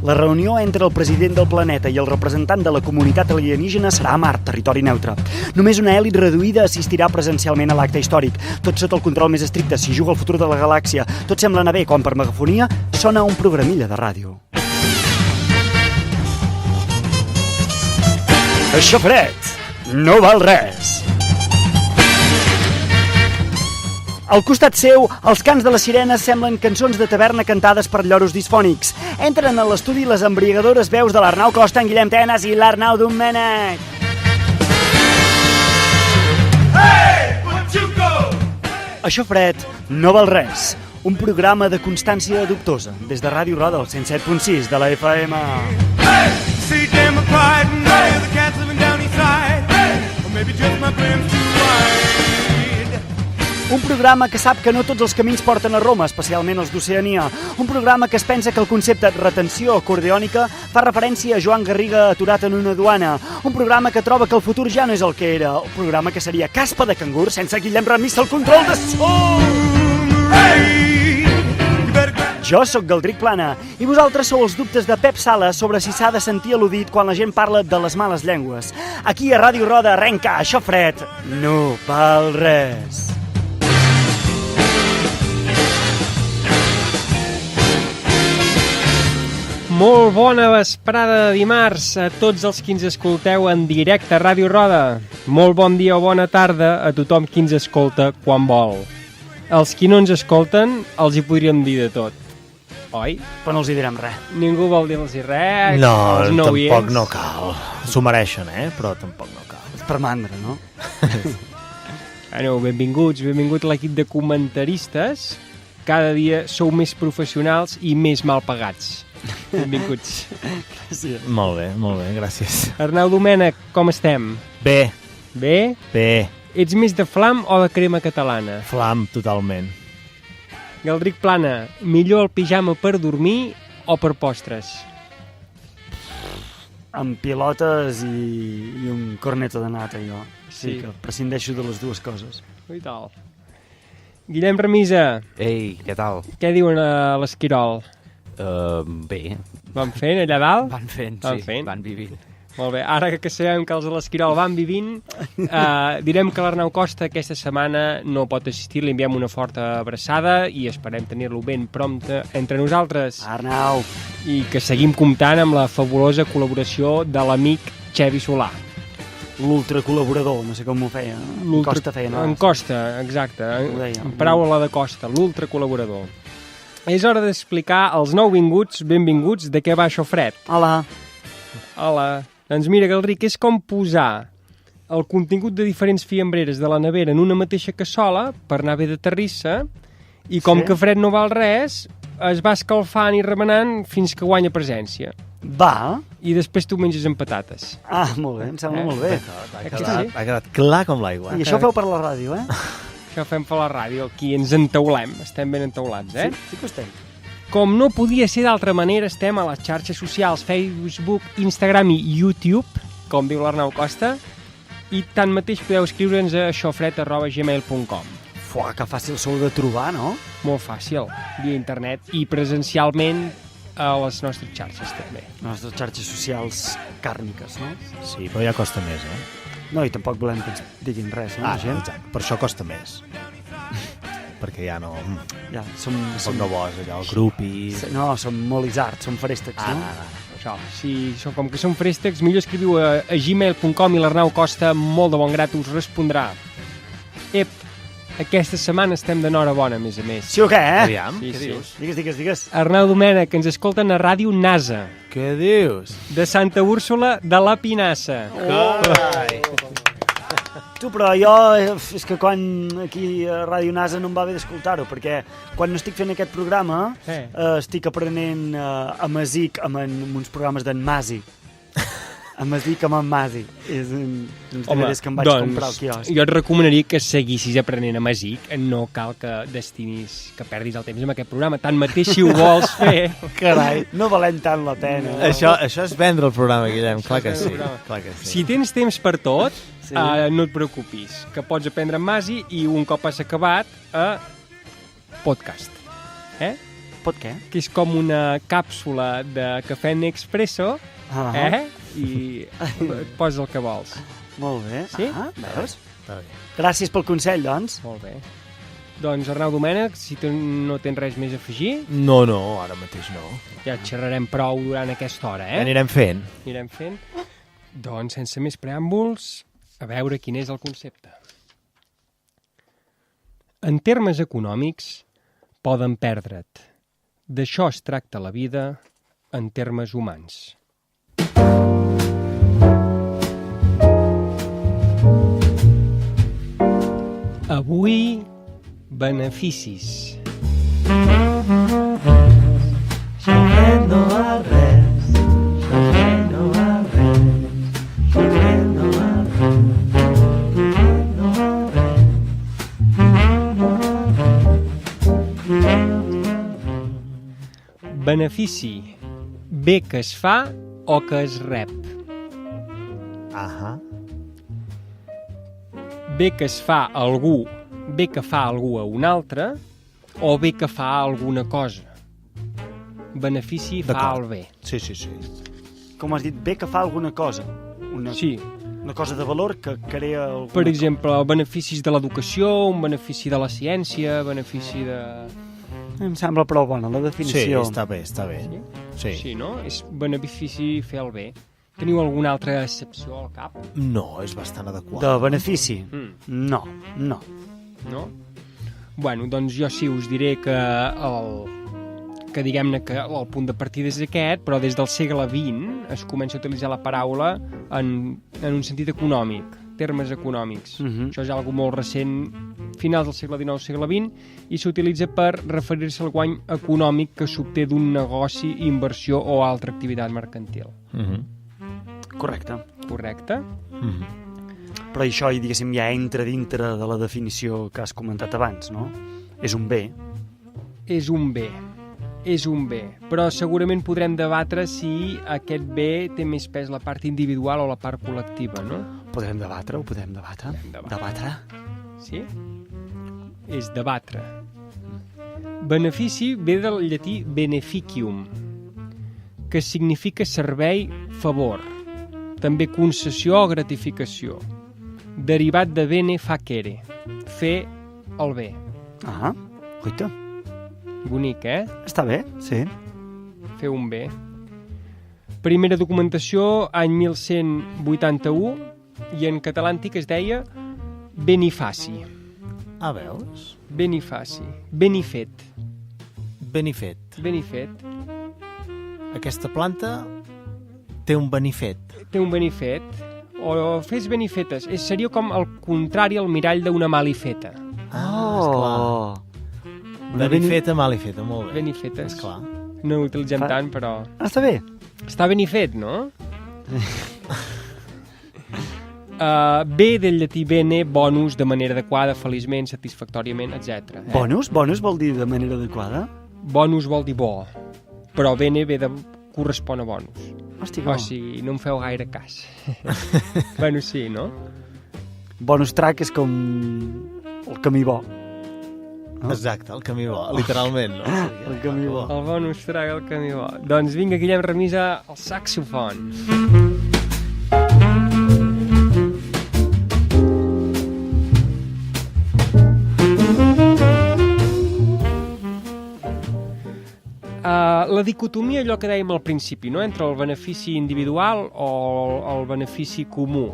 La reunió entre el president del planeta i el representant de la comunitat alienígena serà a Mart, territori neutre. Només una elit reduïda assistirà presencialment a l'acte històric, tot sota el control més estricte si juga al futur de la galàxia. Tot sembla anar bé quan per megafonia sona un programilla de ràdio. Això fred no val res. Al costat seu, els cants de les sirenes semblen cançons de taverna cantades per lloros disfònics. Entren a l'estudi les embriagadores veus de l'Arnau Costa, en Guillem Tenes i l'Arnau Domènech. Hey, Això fred no val res. Un programa de constància dubtosa, des de Ràdio Roda, al 107.6 de la FM. Hey, see them cried and the cats living down east side. Hey, or maybe just my brim's too wide. Un programa que sap que no tots els camins porten a Roma, especialment els d'Oceania. Un programa que es pensa que el concepte retenció acordeònica fa referència a Joan Garriga aturat en una duana. Un programa que troba que el futur ja no és el que era. Un programa que seria caspa de cangur sense Guillem Remissa al control de so. Hey! Jo sóc Galdric Plana i vosaltres sou els dubtes de Pep Sala sobre si s'ha de sentir al·ludit quan la gent parla de les males llengües. Aquí a Ràdio Roda arrenca Això fred no val res. Molt bona vesprada de dimarts a tots els qui ens escolteu en directe a Ràdio Roda. Molt bon dia o bona tarda a tothom qui ens escolta quan vol. Els qui no ens escolten els hi podríem dir de tot, oi? Però no els hi direm res. Ningú vol dir-los res. No, tampoc no cal. S'ho mereixen, però tampoc no cal. És per mandra, no? Bueno, benvinguts l'equip de comentaristes. Cada dia sou més professionals i més mal pagats. Benvinguts. Gràcies. Molt bé, gràcies. Arnau Domènech, com estem? Bé. Bé? Bé. Ets més de flam o de crema catalana? Flam, totalment. Galdric Plana, millor el pijama per dormir o per postres? Amb pilotes i un corneto de nata, jo. Sí, que prescindeixo de les dues coses. I tal. Guillem Remisa. Ei, què tal? Què diuen a l'Esquirol? Bé. Van fent allà dalt? Van fent, van sí, fent. Van vivint. Molt bé, ara que sabem que els de l'Esquirol van vivint, direm que l'Arnau Costa aquesta setmana no pot assistir, li enviem una forta abraçada i esperem tenir-lo ben prompte entre nosaltres. Arnau! I que seguim comptant amb la fabulosa col·laboració de l'amic Xevi Solà. L'ultra col·laborador, no sé com m'ho feia. En Costa feia, no? En Costa, exacte. En paraula de Costa, l'ultra col·laborador. És hora d'explicar als nouvinguts, benvinguts, de què va Això fred. Hola. Hola. Doncs mira, Galdric, és com posar el contingut de diferents fiambreres de la nevera en una mateixa cassola per anar bé de terrissa i com que fred no val res, es va escalfant i remenant fins que guanya presència. Va. I després tu menges amb patates. Ah, molt bé, em sembla molt bé. Ha quedat clar com l'aigua. I això feu per la ràdio, Això fem per la ràdio, aquí ens entaulem, estem ben entaulats, Sí que estem. Com no podia ser d'altra manera, estem a les xarxes socials, Facebook, Instagram i YouTube, com diu l'Arnau Costa, i tanmateix podeu escriure'ns a aixofred@gmail.com. Fuà, que fàcil sou de trobar, no? Molt fàcil, via internet i presencialment a les nostres xarxes també. Les nostres xarxes socials càrniques, no? Sí, però ja costa més, No, i tampoc volem que ens diguin res, no? Exacte, per això costa més. Perquè ja no... Ja, som no vols, allò, el grupi... No, som molt isards, som fréstecs, no? Això, sí, com que som fréstecs, millor escriviu a gmail.com i l'Arnau Costa, molt de bon grat, us respondrà. Aquesta setmana estem d'enhorabona, a més a més. Sí o què, Aviam, sí, què dius? Digues. Arnau Domènech, que ens escolten a Ràdio NASA. Què dius? De Santa Úrsula de la Pinassa. Carai! Tu, però jo, és que quan aquí a Ràdio NASA no em va bé d'escoltar-ho, perquè quan no estic fent aquest programa estic aprenent amazic amb uns programes d'en Masi. Amazic amb en Masi. És uns DVDs que em vaig comprar al quiosc. Jo et recomanaria que seguissis aprenent amazic. No cal que que perdis el temps amb aquest programa. Tanmateix, si ho vols fer... Carai, no valent tant la pena. Això és vendre el programa, Guillem. Clar que sí. Si tens temps per tot, no et preocupis, que pots aprendre en Masi i un cop has acabat a podcast. pot què? que és com una càpsula de cafè Nespresso, i et poses el que vols. Molt bé. Sí? Veus? Està bé. Gràcies pel consell, doncs. Molt bé. Doncs Arnau Domènech, si no tens res més a afegir, No, ara mateix no. ja xerrarem prou durant aquesta hora, Ja anirem fent. Anirem fent. Doncs, sense més preàmbuls, a veure quin és el concepte. En termes econòmics, poden perdre't. D'això es tracta la vida en termes humans. Avui, beneficis. No val res, no val res, no val Benefici. Bé que es fa o que es rep. Ahà. Bé que es fa a algú, bé que fa algú a un altre, o bé que fa alguna cosa. Benefici fa D'acord. el bé. Sí. Com has dit, bé que fa alguna cosa. Sí, Una cosa de valor que crea alguna per exemple, beneficis de l'educació, un benefici de la ciència, benefici de... Em sembla prou bona la Sí, definició. està bé. Sí, no? És benefici fer el bé. Teniu alguna altra excepció al cap? No, és bastant adequat. De benefici? No. No? Bueno, doncs jo sí us diré que diguem-ne que el punt de partida és aquest, però des del segle XX es comença a utilitzar la paraula en un sentit econòmic, termes econòmics. Això és algo molt recent, finals del segle XIX, segle XX, i s'utilitza per referir-se al guany econòmic que s'obté d'un negoci, inversió o altra activitat mercantil. Correcte. Correcte? Però això, diguéssim, ja entra dintre de la definició que has comentat abans, no? És un bé. És un bé. És un bé, però segurament podrem debatre si aquest bé té més pes la part individual o la part col·lectiva, no? Podem debatre, ho podem debatre? Debatre? Sí? És debatre. Benefici ve del llatí beneficium, que significa servei, favor, també concessió o gratificació, derivat de bene facere, fer el bé. Ah, guaita. Bonic, Està bé, sí. Fer un bé. Primera documentació, any 1181, i en català antic es deia benifaci. Ah, veus? Benifaci. Benifet. Benifet. Benifet. Aquesta planta té un benifet. Té un benifet. O fes benifetes. Seria com el contrari al mirall d'una malifeta. Esclar. Benifeta, malifeta, molt bé. Benifetes. Esclar. No ho utilitzem tant, però... Està bé. Està benifet, no? Bé del llatí bene, bonus, de manera adequada, feliçment, satisfactòriament, etc. Bonus? Bonus vol dir de manera adequada? Bonus vol dir bo, però bene ve de... correspon a bonus. Hosti, O sigui, no em feu gaire cas. Bueno, sí, no? Bonus track és com el camí bo. Exacte, el camí bo, literalment, no? El camí bo. El bonus traga el camí bo. Doncs vinga, Guillem, remisa el saxofon. La dicotomia, allò que dèiem al principi, no? Entre el benefici individual o el benefici comú.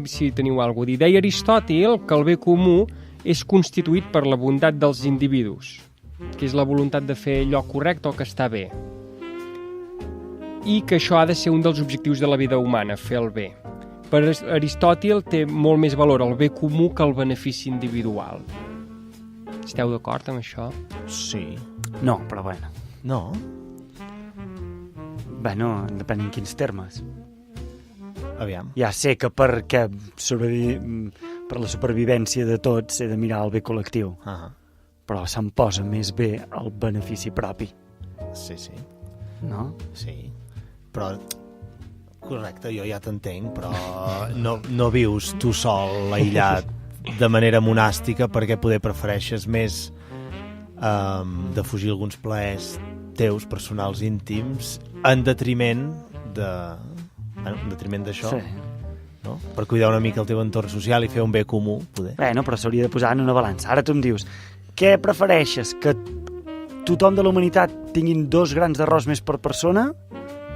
Si teniu alguna cosa a dir. Deia Aristòtil que el bé comú és constituït per la bondat dels individus, que és la voluntat de fer allò correcte o que està bé. I que això ha de ser un dels objectius de la vida humana, fer el bé. Per Aristòtil té molt més valor el bé comú que el benefici individual. Esteu d'acord amb això? Sí. No, però bueno. No? Bueno, depèn en quins termes. Aviam. Ja sé que per la supervivència de tots he de mirar el bé col·lectiu, però se'm posa més bé el benefici propi, Sí. no? Sí. Però, correcte, jo ja t'entenc, però no vius tu sol, aïllat, de manera monàstica, perquè poder prefereixes més de fugir alguns plaers teus, personals, íntims, en detriment d'això, Sí. no? Per cuidar una mica el teu entorn social i fer un bé comú, poder. Bueno, però s'hauria de posar en una balança. Ara tu em dius, què prefereixes? Que tothom de la humanitat tinguin 2 grans d'arròs més per persona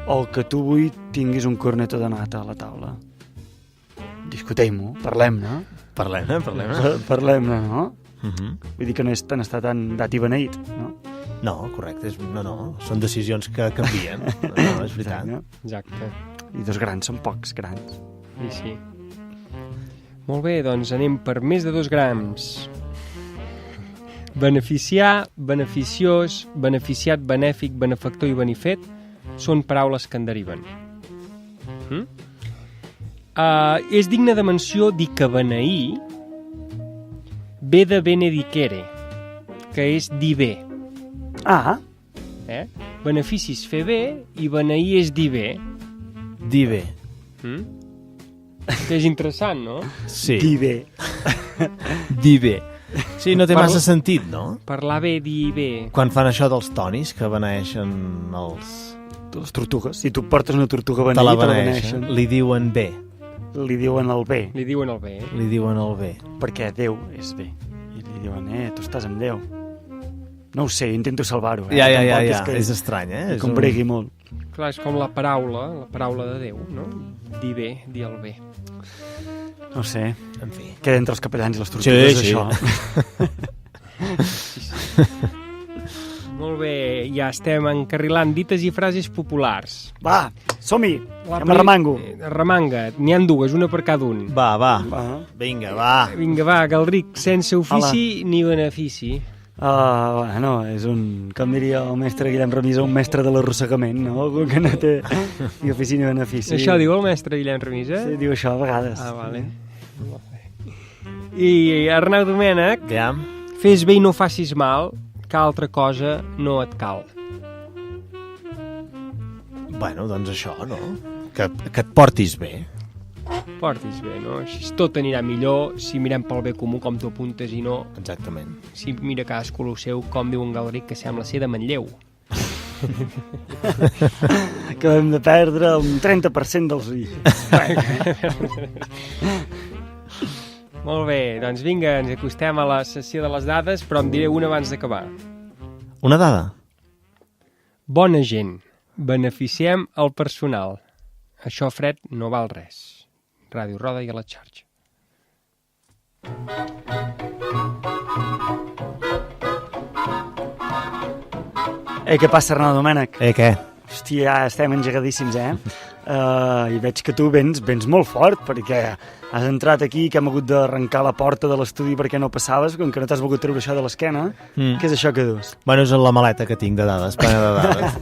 o que tu avui tinguis un corneto de nata a la taula? Discutim-ho, parlem-ne. Parlem-ne. Parlem-ne, no? Mhm. Vull dir que no és tan estar tan dat i beneït, no? No, correcte. No. Són decisions que canvien. No, és veritat. Exacte. I 2 grans són pocs grans. Sí. Molt bé, doncs anem per més de 2 grams. Beneficiar, beneficiós, beneficiat, benèfic, benefactor i benefet són paraules que en deriven. És digne de menció dir que beneir ve de benedicere, que és dir bé. Ah, Beneficis fer bé i beneir és dir bé. Dir bé. Que és interessant, no? Sí. dir bé. Dir bé. Sí, no té massa sentit, no? Parlar bé, dir bé. Quan fan això dels tonis, que beneeixen els... Les tortugues. Si tu portes una tortuga Te la beneït, te la beneeixen. beneixen. Li diuen bé. Li diuen el bé, Li diuen el bé. Li diuen el bé. perquè Déu és bé. I li diuen, tu estàs amb Déu. No ho sé, intento salvar-ho. Ja. Tampoc És estrany, eh? Que em bregui molt. Clar, és com la paraula de Déu, no? Dir bé, dir el bé. No ho sé. En fi. Queda entre els capellans i les tortugues, Sí. això. Molt bé, ja estem encarrilant dites i frases populars. Va, som-hi. La Que m'arremango. Remanga, n'hi han 2, una per cada un. Va. Va. Vinga, va. Vinga, va, Galdric, sense ofici ni benefici. Bueno, és com diria el mestre Guillem Remisa, un mestre de l'arrossegament, no? Algú que no té ni ofici ni benefici. Això diu el mestre Guillem Remisa? Sí, diu això a vegades. Vale. I Arnau Domènech, Ja. fes bé i no facis mal, que altra cosa no et cal. Bueno, doncs això, no? Que et portis bé. Portis bé, no? Així tot anirà millor si mirem pel bé comú, com tu apuntes, i no Exactament. si mira cadascú el seu, com diu en Galdric, que sembla ser de Manlleu. Acabem de perdre un 30% dels ulls. Molt bé, doncs vinga, ens acostem a la sessió de les dades, però em diré una abans d'acabar. Una dada. Bona gent, beneficiem el personal. Això, Fred, no val res. Ràdio Roda i a la xarxa. Què passa, Arnau Domènech? Què? Hòstia, ja estem engegadíssims, I veig que tu vens molt fort, perquè has entrat aquí, que hem hagut d'arrencar la porta de l'estudi perquè no passaves, com que no t'has volgut treure això de l'esquena. Què és això que dus? Bueno, és la maleta que tinc de dades, plena de dades.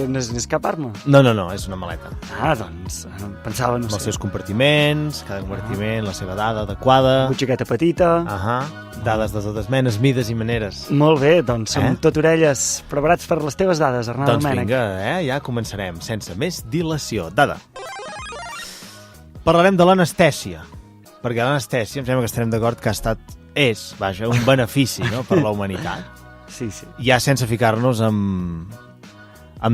No és cap arma? No, és una maleta. Doncs, pensava, no Amb els sé. seus compartiments, cada compartiment, la seva dada adequada. Butxaqueta petita. Dades de totes menes, mides i maneres. Molt bé, doncs som tot orelles, preparats per les teves dades, Arnau Doncs Domènech. vinga, ja començarem, sense més dilació. Dada. Parlarem de l'anestèsia, perquè l'anestèsia, em sembla que estarem d'acord que és un benefici, no?, per la humanitat. Sí. Ja sense ficar-nos amb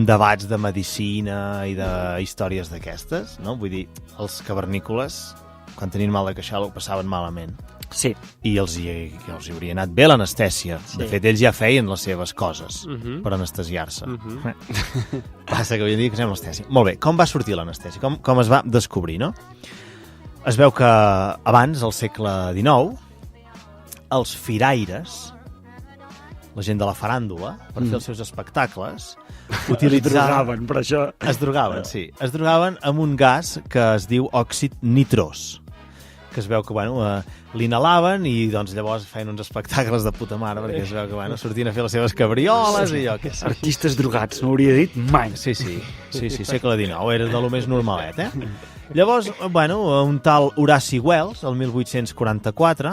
debats de medicina i de històries d'aquestes, no? Vull dir, els cavernícoles, quan tenien mal de queixal, ho passaven malament. Sí. I els hi hauria anat bé l'anestèsia. Sí. De fet, ells ja feien les seves coses per anestesiar-se. Passa que avui en dia que fem anestèsia. Molt bé, com va sortir l'anestèsia? Com es va descobrir, no? Es veu que abans, al segle XIX, els firaires, la gent de la faràndula, per fer els seus espectacles, utilitzaven... però això... Es drogaven, sí. Es drogaven amb un gas que es diu òxid nitrós, que es veu que, l'inhalaven i doncs llavors feien uns espectacles de puta mare, perquè es veu que, sortien a fer les seves cabrioles i jo què sé. Artistes drogats, no hauria dit mai. Sí, segle XIX, era de lo més normalet, Llavors, un tal Horaci Wells, el 1844,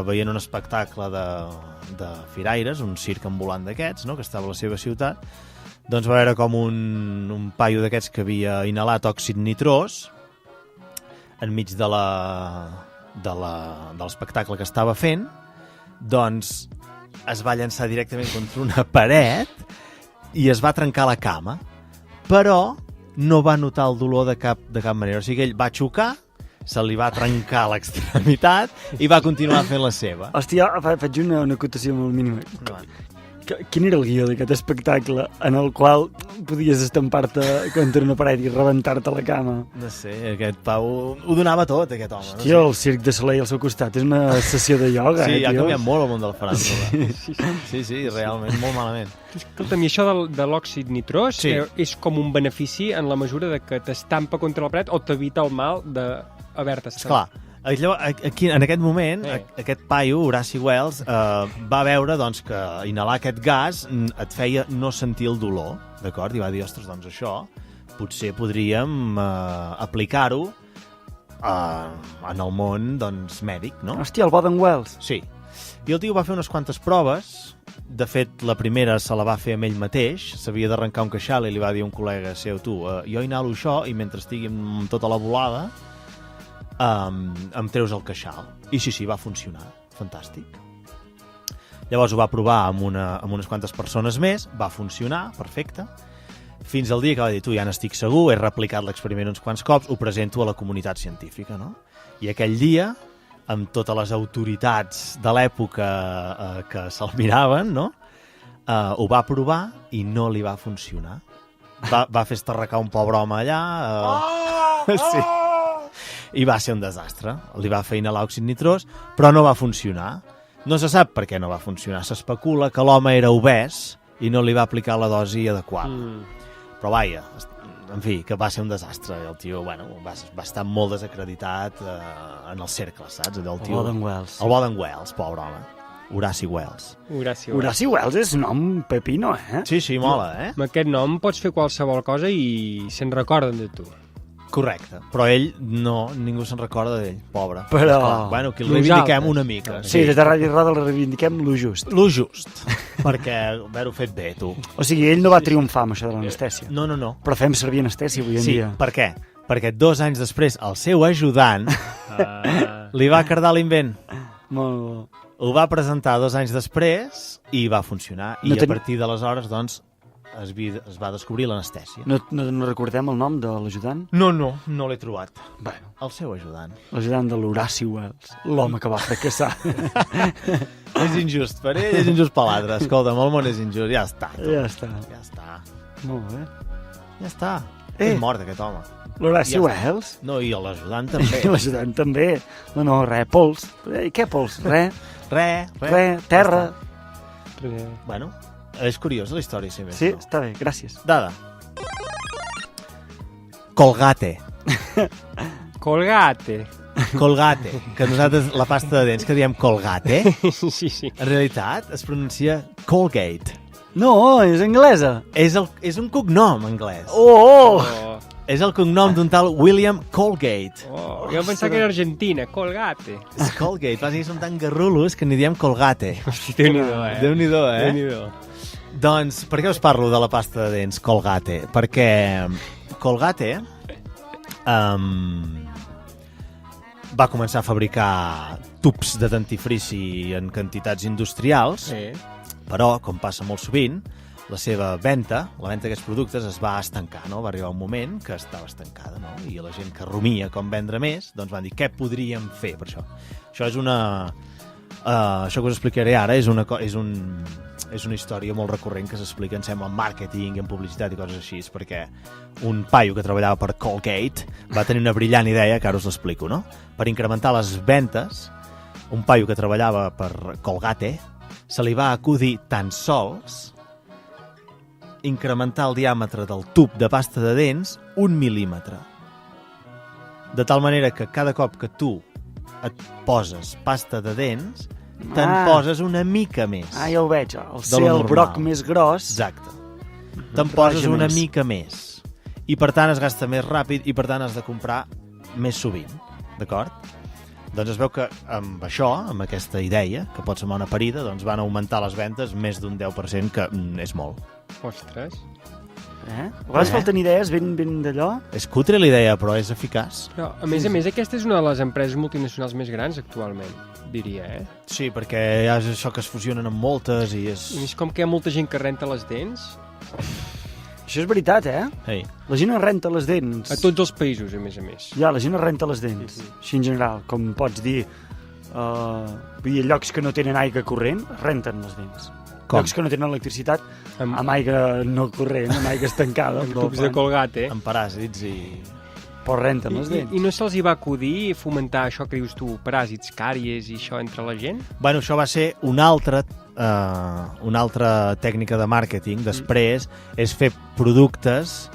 veient un espectacle de firaires, un circ ambulant d'aquests, no?, que estava a la seva ciutat, doncs va veure com un paio d'aquests que havia inhalat òxid nitrós enmig de l'espectacle que estava fent, doncs es va llançar directament contra una paret i es va trencar la cama, però no va notar el dolor de cap manera. O sigui que ell va xocar, se li va trencar l'extremitat i va continuar fent la seva. Hòstia, faig una acotació molt mínima. Quin era el guió d'aquest espectacle en el qual podies estampar-te contra una paret i rebentar-te la cama? No sé, aquest Pau ho donava tot, aquest home. Hòstia, el Circ de Soleil al seu costat és una sessió de ioga, sí, tio. ha canviat molt el món de la faràndula. Sí, realment, molt malament. Escolta'm, i això de l'òxid nitrós és com un benefici en la mesura de que t'estampa contra la paret o t'evita el mal d'haver-te estampat. Esclar, aquí, en aquest moment, aquest paio, Horaci Wells, va veure doncs, que inhalar aquest gas et feia no sentir el dolor, d'acord? I va dir, ostres, doncs això potser podríem aplicar-ho en el món doncs, mèdic, no? Hòstia, el Boden Wells. Sí. I el tio va fer unes quantes proves. De fet, la primera se la va fer amb ell mateix. S'havia d'arrencar un queixal i li va dir a un col·lega seu, tu, jo inhalo això i mentre estigui amb tota la volada em treus el queixal. I sí, va funcionar. Fantàstic. Llavors ho va provar amb unes quantes persones més, va funcionar, perfecte, fins al dia que va dir, tu, ja n'estic segur, he replicat l'experiment uns quants cops, ho presento a la comunitat científica, no? I aquell dia, amb totes les autoritats de l'època que se'l miraven, no? Ho va provar i no li va funcionar. Va fer estarrecar un pobre home allà. Sí. I va ser un desastre. Li va fer inhalar òxid nitrós, però no va funcionar. No se sap per què no va funcionar. S'especula que l'home era obès i no li va aplicar la dosi adequada. Però vaja, en fi, que va ser un desastre. El tio, bueno, va estar molt desacreditat en el cercle, saps? El Boden Wells. El Boden Wells, pobre home. Horaci Wells. Horaci Wells és nom pepino, eh? Sí, mola, Amb aquest nom pots fer qualsevol cosa i se'n recorden de tu. Correcte, però ell ningú se'n recorda d'ell, pobre. Però... Bueno, que el reivindiquem una mica. Sí, des de Ràdio Roda el reivindiquem lo just. Lo just, perquè haver-ho fet bé, tu. O sigui, ell no va triomfar amb això de l'anestèsia. No. Però fem servir anestèsia avui en dia. Sí, per què? Perquè 2 anys després el seu ajudant li va cardar l'invent. Molt... Ho va presentar 2 anys després i va funcionar. I a partir d'aleshores, doncs, es va descobrir l'anestèsia. No recordem el nom de l'ajudant? No l'he trobat. Bueno, el seu ajudant. L'ajudant de l'Horaci Wells, l'home que va fracassar. És injust per ell, és injust per l'altre. Escolta'm, el món és injust, ja està. Ja està. Molt bé. Ja està. És mort aquest home. L'Horaci Wells? No, i l'ajudant també. L'ajudant també. No, res, pols. Què pols? Res, terra. Bueno, és curiós la història, si més. Sí, està bé, gràcies. Dada. Colgate. Colgate, que nosaltres la pasta de dents que diem Colgate, sí. En realitat es pronuncia Colgate. No, és anglesa. És un cognom anglès. Oh! És el cognom d'un tal William Colgate. Jo pensava que era argentina, Colgate. És Colgate, vas dir que som tan garrulos que n'hi diem Colgate. Déu-n'hi-do, Déu-n'hi-do. Doncs, per què us parlo de la pasta de dents Colgate? Perquè Colgate va començar a fabricar tubs de dentifrici en quantitats industrials, però, com passa molt sovint, la seva venda, la venda d'aquests productes es va estancar, no? Va arribar un moment que estava estancada, no? I la gent que rumia com vendre més, doncs van dir, què podríem fer per això? Això és això que us explicaré ara és una història molt recurrent que s'explica, em sembla, en màrqueting, en publicitat i coses així, perquè un paio que treballava per Colgate va tenir una brillant idea, que ara us l'explico, no? Per incrementar les ventes, un paio que treballava per Colgate se li va acudir tan sols incrementar el diàmetre del tub de pasta de dents 1 mil·límetre. De tal manera que cada cop que tu et poses pasta de dents, te'n poses una mica més. Ja ho veig. El broc més gros... Exacte. Te'n poses una mica més. I per tant es gasta més ràpid i per tant has de comprar més sovint. D'acord? Doncs es veu que amb això, amb aquesta idea, que pot semblar una parida, doncs van augmentar les ventes més d'un 10%, que és molt. Ostres. A vegades falten idees ben d'allò. És cutre la idea, però és eficaç. Però, a més, aquesta és una de les empreses multinacionals més grans actualment, diria, Sí, perquè hi ha això que es fusionen amb moltes i és... I és com que hi ha molta gent que renta les dents, Això és veritat, Ei. La gent es renta les dents. a tots els països, a més. Ja, la gent es renta les dents. Així en general, com pots dir... vull dir, llocs que no tenen aigua corrent, renten les dents. Com? Llocs que no tenen electricitat, Amb- amb aigua no corrent, amb aigua estancada. Amb tubs de Colgate, Amb paràsits i... Però renten les dents. I no se'ls hi va acudir fomentar això que dius tu, paràsits, càries i això entre la gent? Bueno, això va ser una altra tècnica de màrqueting. Després és fer productes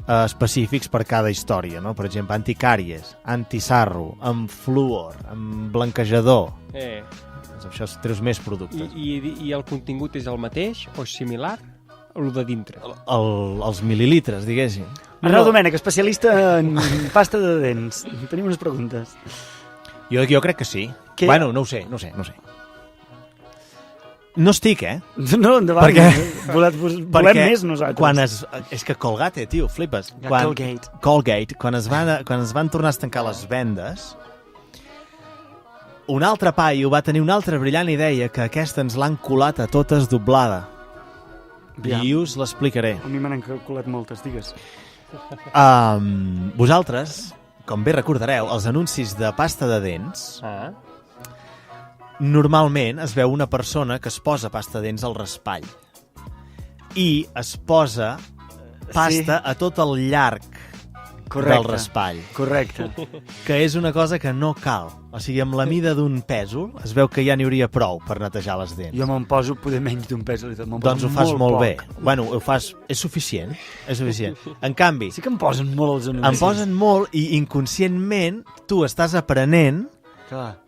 específics per cada història, no? Per exemple, anticàries, antisarro, amb fluor, amb blanquejador. Doncs això treus més productes. I el contingut és el mateix o és similar? O el de dintre? Els mil·lilitres, diguéssim. Arnau Domènech, especialista en pasta de dents. Tenim unes preguntes. Jo crec que sí. Què? Bueno, no ho sé. No estic, No, endavant. Volem més nosaltres. Quan és que Colgate, tio, flipes. Ja, Colgate. Colgate, quan es van tornar a estancar les vendes, un altre paio va tenir una altra brillant idea, que aquesta ens l'han colat a totes doblada. Ja. I us l'explicaré. A mi me n'han calculat moltes, digues. Vosaltres, com bé recordareu, els anuncis de pasta de dents, normalment es veu una persona que es posa pasta de dents al raspall i es posa pasta a tot el llarg del raspall. Correcte. Que és una cosa que no cal. O sigui, amb la mida d'un pèsol es veu que ja n'hi hauria prou per netejar les dents. Jo me'n poso poder menys d'un pèsol. Doncs ho fas molt bé. Bueno, ho fas... És suficient. En canvi... Sí que em posen molt els anuncis. Em posen molt i inconscientment tu estàs aprenent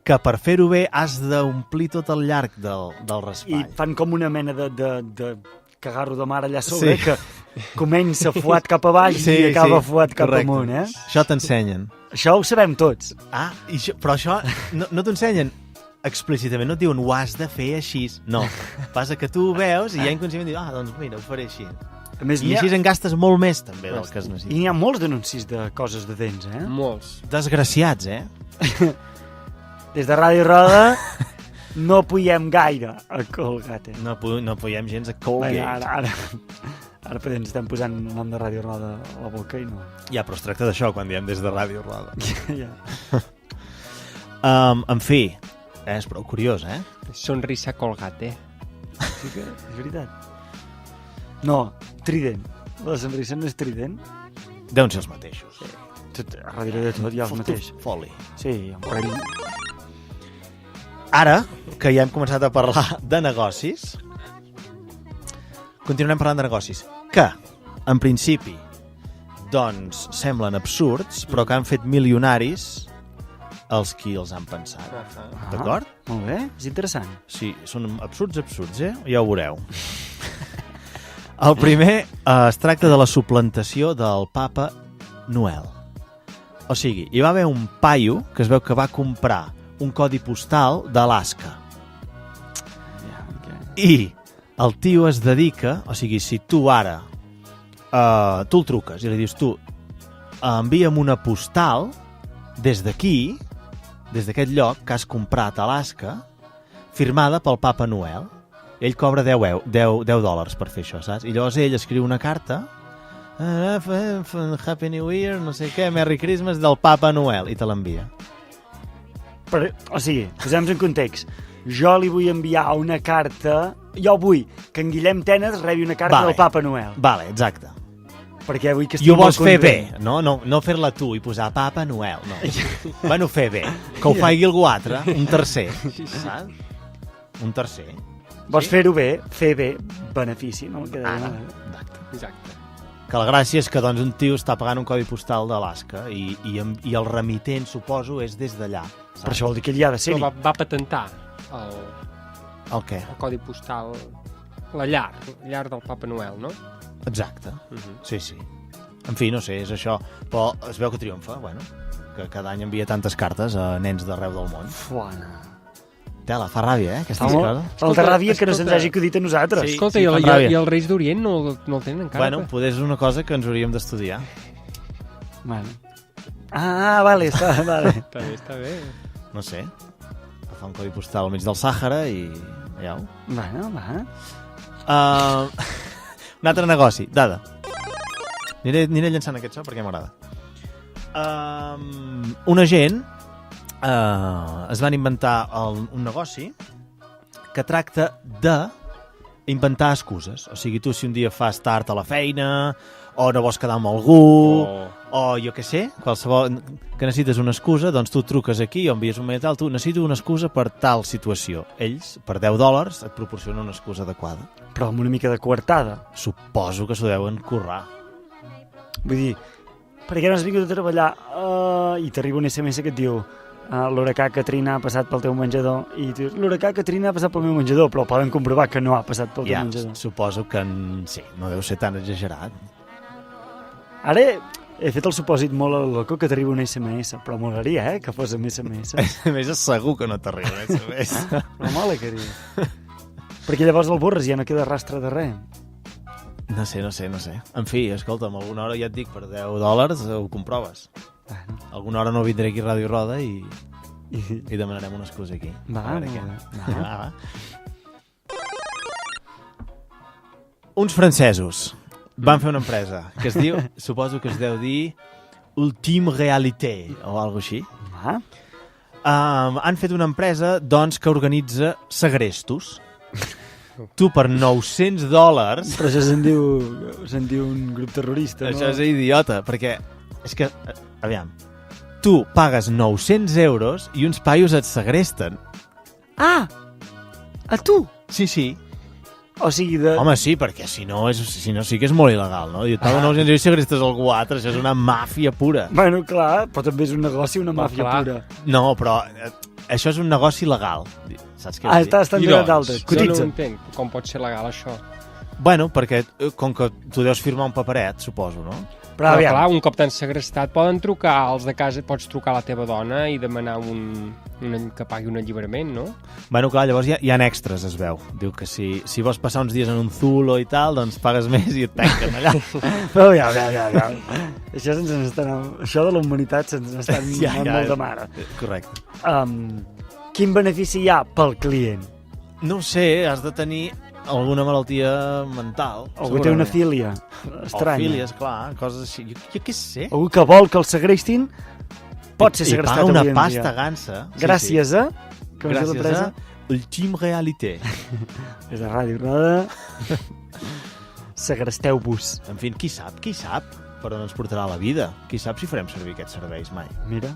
que per fer-ho bé has d'omplir tot el llarg del raspall. I fan com una mena de cagarro de mar allà sobre, que comença fuat cap a baix i acaba fuat cap amunt, Això t'ensenyen. Això ho sabem tots. Però això no t'ho ensenyen explícitament, no et diuen ho has de fer així. No, passa que tu ho veus i ja inconscientment dius, doncs mira, ho faré així. A més, I així en gastes molt més també del que es necessita. I n'hi ha molts d'anuncis de coses de dents, Molts. Desgraciats, Des de Ràdio Roda no puiem gaire a Colgate. No apoyem gens a Colgate. Ara ens estem posant el nom de Ràdio Roda a la boca i no... Ja, però es tracta d'això quan diem des de Ràdio Roda. Ja. En fi, és prou curiós, Sonrisa Colgate. Sí que és veritat. No, Trident. La sonrisa no és Trident? Deuen ser els mateixos. A darrere de tot hi ha el mateix. Foli. Sí, hi ha un parell. Ara, que ja hem començat a parlar de negocis, continuem parlant de negocis que, en principi, doncs semblen absurds, però que han fet milionaris els qui els han pensat. D'acord? Molt bé, és interessant. Sí, són absurds, ja ho veureu. El primer es tracta de la suplantació del Papa Noel. O sigui, hi va haver un paio que es veu que va comprar un codi postal d'Alaska. I el tio es dedica, o sigui, si tu ara tu el truques i li dius tu envia'm una postal des d'aquí, des d'aquest lloc que has comprat a Alaska, firmada pel Papa Noel. Ell cobra $10 per fer això, saps? I llavors ell escriu una carta Happy New Year, no sé què, Merry Christmas del Papa Noel, i te l'envia. O sigui, posem-nos en context. Jo li vull enviar una carta... Jo vull que en Guillem Tenes rebi una carta del Papa Noel. Vale, exacte. perquè vull que estigui molt content. I ho vols fer bé, no fer-la tu i posar Papa Noel, no. Bueno, fer bé. Que ho faci algú altre, un tercer, saps? Un tercer. Vols fer-ho bé, fer bé, benefici, no? Exacte. Que la gràcia és que doncs, un tio està pagant un codi postal d'Alaska i el remitent, suposo, és des d'allà. Per això vol dir que ell ha de ser-hi. Però va patentar el què? El codi postal, la llar del Papa Noel, no? Exacte, sí. En fi, no sé, és això. Però es veu que triomfa, bueno, que cada any envia tantes cartes a nens d'arreu del món. Fuana. Tela, fa ràbia, aquesta Home, cosa. falta ràbia que no se'ns hagi acudit a nosaltres. Sí. Escolta, fan i ràbia. els Reis d'Orient no el tenen encara? Bueno, poder és una cosa que ens hauríem d'estudiar. Bueno. Ah, vale, vale. Està bé. No sé. Fa un codi postal al mig del Sàhara i... Veieu? Bueno, va. Un altre negoci. Dada. Aniré llançant aquest so perquè m'agrada. Una gent es van inventar un negoci que tracta de inventar excuses. O sigui, tu si un dia fas tard a la feina o no vols quedar amb algú o jo què sé, qualsevol que necessites una excusa, doncs tu truques aquí o envies un mail tal, tu necessito una excusa per tal situació. Ells, per $10, et proporcionen una excusa adequada. Però amb una mica de coartada. Suposo que s'ho deuen currar. Vull dir, per què no has vingut a treballar i t'arriba un SMS que et diu l'huracà Katrina ha passat pel teu menjador i tu dius, l'huracà Katrina ha passat pel meu menjador, però poden comprovar que no ha passat pel teu menjador. Suposo que sí, no deu ser tan exagerat. Ara he fet el supòsit molt loco que t'arriba un SMS, però molaria, que fos amb SMS. A més, és segur que no t'arriba un SMS. Però mola que arriba. Perquè llavors el borres i ja no queda rastre de res. No sé. En fi, escolta'm, alguna hora ja et dic, per $10 ho comproves. Bueno. Alguna hora no vindré aquí a Ràdio Roda i demanarem una excusa aquí. Va. Uns francesos van fer una empresa que es diu, suposo que es deu dir Ultime Réalité o alguna així. Va. Han fet una empresa, doncs, que organitza segrestos. Tu, per $900... Però això se'n diu un grup terrorista, no? Això és idiota, perquè és que, aviam, tu pagues €900 i uns paios et segresten. Ah! A tu? Sí. O sigui, de... Home, sí, perquè si no sí que és molt il·legal, no? Jo pago €900 i segrestes algú altre, això és una màfia pura. Bueno, clar, però també és un negoci, una màfia pura. No, però això és un negoci legal. Saps què vull dir? Estan donant d'altres. Jo no Cotitza. ho entenc, com pot ser legal això. Bueno, perquè com que tu deus firmar un paperet, suposo, no? Però Però aviam, clar, un cop t'han segrestat poden trucar als de casa, pots trucar a la teva dona i demanar que pagui un alliberament, no? Bueno, clar, llavors hi ha extras, es veu. Diu que si vols passar uns dies en un zulo i tal, doncs pagues més i et tanquen allà. però aviam. Això de la humanitat se'ns està anant molt de mare. Correcte. Quin benefici hi ha pel client? No ho sé, has de tenir alguna malaltia mental. Algú té una filia O estranya. fílies, clar, coses així. Jo què sé. Algú que vol que el segrestin pot ser I segrestat paga una avui en pasta dia. gansa. Gràcies a... Com es diu Gràcies l'empresa? a Ultime Réalité. Des de Ràdio Roda. Segresteu-vos. En fi, qui sap per on ens portarà la vida? Qui sap si farem servir aquests serveis mai? Mira.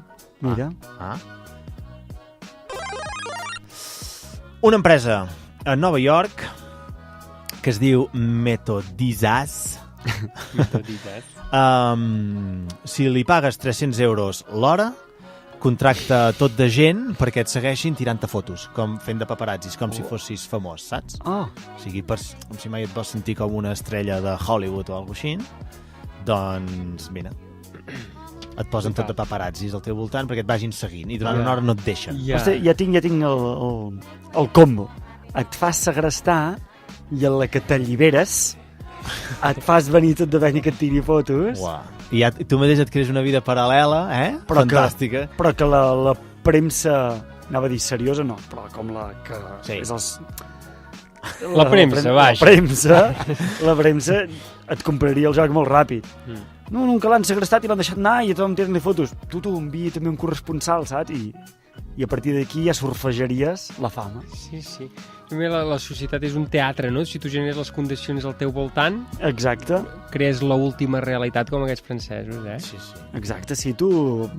Una empresa a Nova York que es diu Methodizas. Si li pagues €300 l'hora, contracta tot de gent perquè et segueixin tirant-te fotos, com fent de paparazzis, com si fossis famós, saps? Oh, O sigui, com si mai et vols sentir com una estrella de Hollywood o alguna cosa així, doncs, mira, et posen tot de paparazzis al teu voltant perquè et vagin seguint i durant una hora no et deixen. hosti, ja tinc el combo. Et fas segrestar i a la que t'alliberes et fas venir tot de penya que et tiri fotos. Uau. I ja, tu mateix et crees una vida paral·lela, fantàstica. Però que la premsa, anava a dir seriosa, no, però com la que Sí. és els... La premsa, vaja. La premsa et compraria el joc molt ràpid. No, que l'han segrestat i l'han deixat anar i a tothom tiren-li fotos. Tu envia també un corresponsal, saps? I a partir d'aquí ja surfejaries la fama. Sí. Primer, la societat és un teatre, no? Si tu generes les condicions al teu voltant, Exacte. crees l'última realitat com aquests francesos, eh? Sí. Exacte, si tu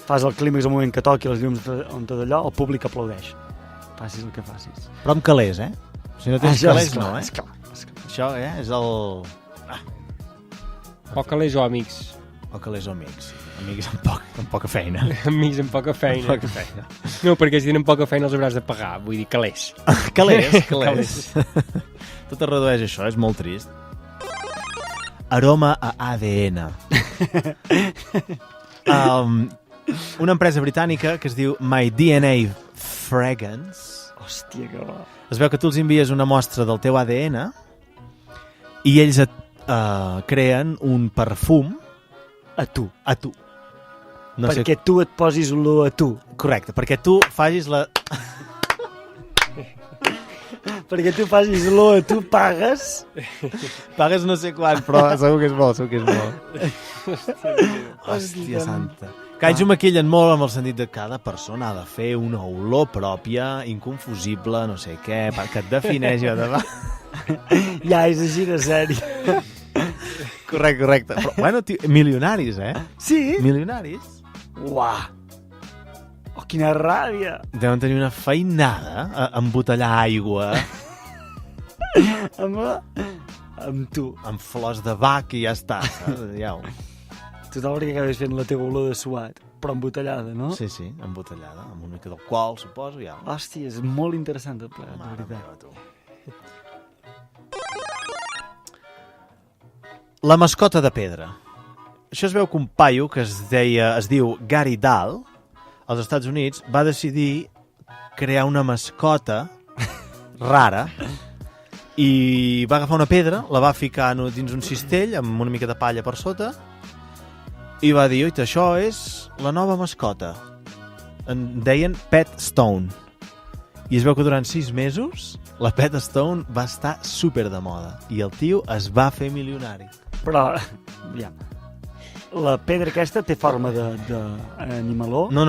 fas el clímax al moment que toqui les llums on tot allò, el públic aplaudeix. Facis el que facis. Però amb calés, Si no tens Això calés, és clar, no, és clar. Això, és el... O calés o amics. O calés o amics. Amics amb poca feina. Amics amb poca feina. Poca feina. No, perquè si tenen poca feina els hauràs de pagar. Vull dir, calés. Calés. Tot es redueix a això, és molt trist. Aroma a ADN. Una empresa britànica que es diu My DNA Fragrance Hòstia, que bo. Es veu que tu els envies una mostra del teu ADN i ells creen un perfum A tu. a tu. No Perquè tu et posis olor a tu. Correcte, perquè tu facis la... Perquè tu facis olor a tu, pagues. Pagues no sé quant, però segur que és bo, segur que és bo. Hòstia santa. Que ells ho maquillen molt amb el sentit de cada persona ha de fer una olor pròpia, inconfusible, no sé què, perquè et defineix de davant. Ja, és així de sèrie. Correcte. Però, bueno, tio, milionaris, Sí? Milionaris. Uah. Oh, quina ràbia. Deuen tenir una feinada a embotellar aigua Amb tu. amb flors de bac i ja està, saps? Ja. Total, perquè acabes fent la teva olor de suat, però embotellada, no? Sí, embotellada, amb una mica d'alcohol, suposo, ja. Hòstia, és molt interessant el plegat, de Mare veritat. meva, tu. La mascota de pedra. Això es veu que un paio que es diu Gary Dahl, als Estats Units, va decidir crear una mascota rara i va agafar una pedra, la va ficar dins un cistell amb una mica de palla per sota i va dir, oita, això és la nova mascota. En deien Pet Stone. I es veu que durant 6 mesos la Pet Stone va estar super de moda i el tio es va fer milionari. Però, ja, la pedra aquesta té forma d'animaló? No,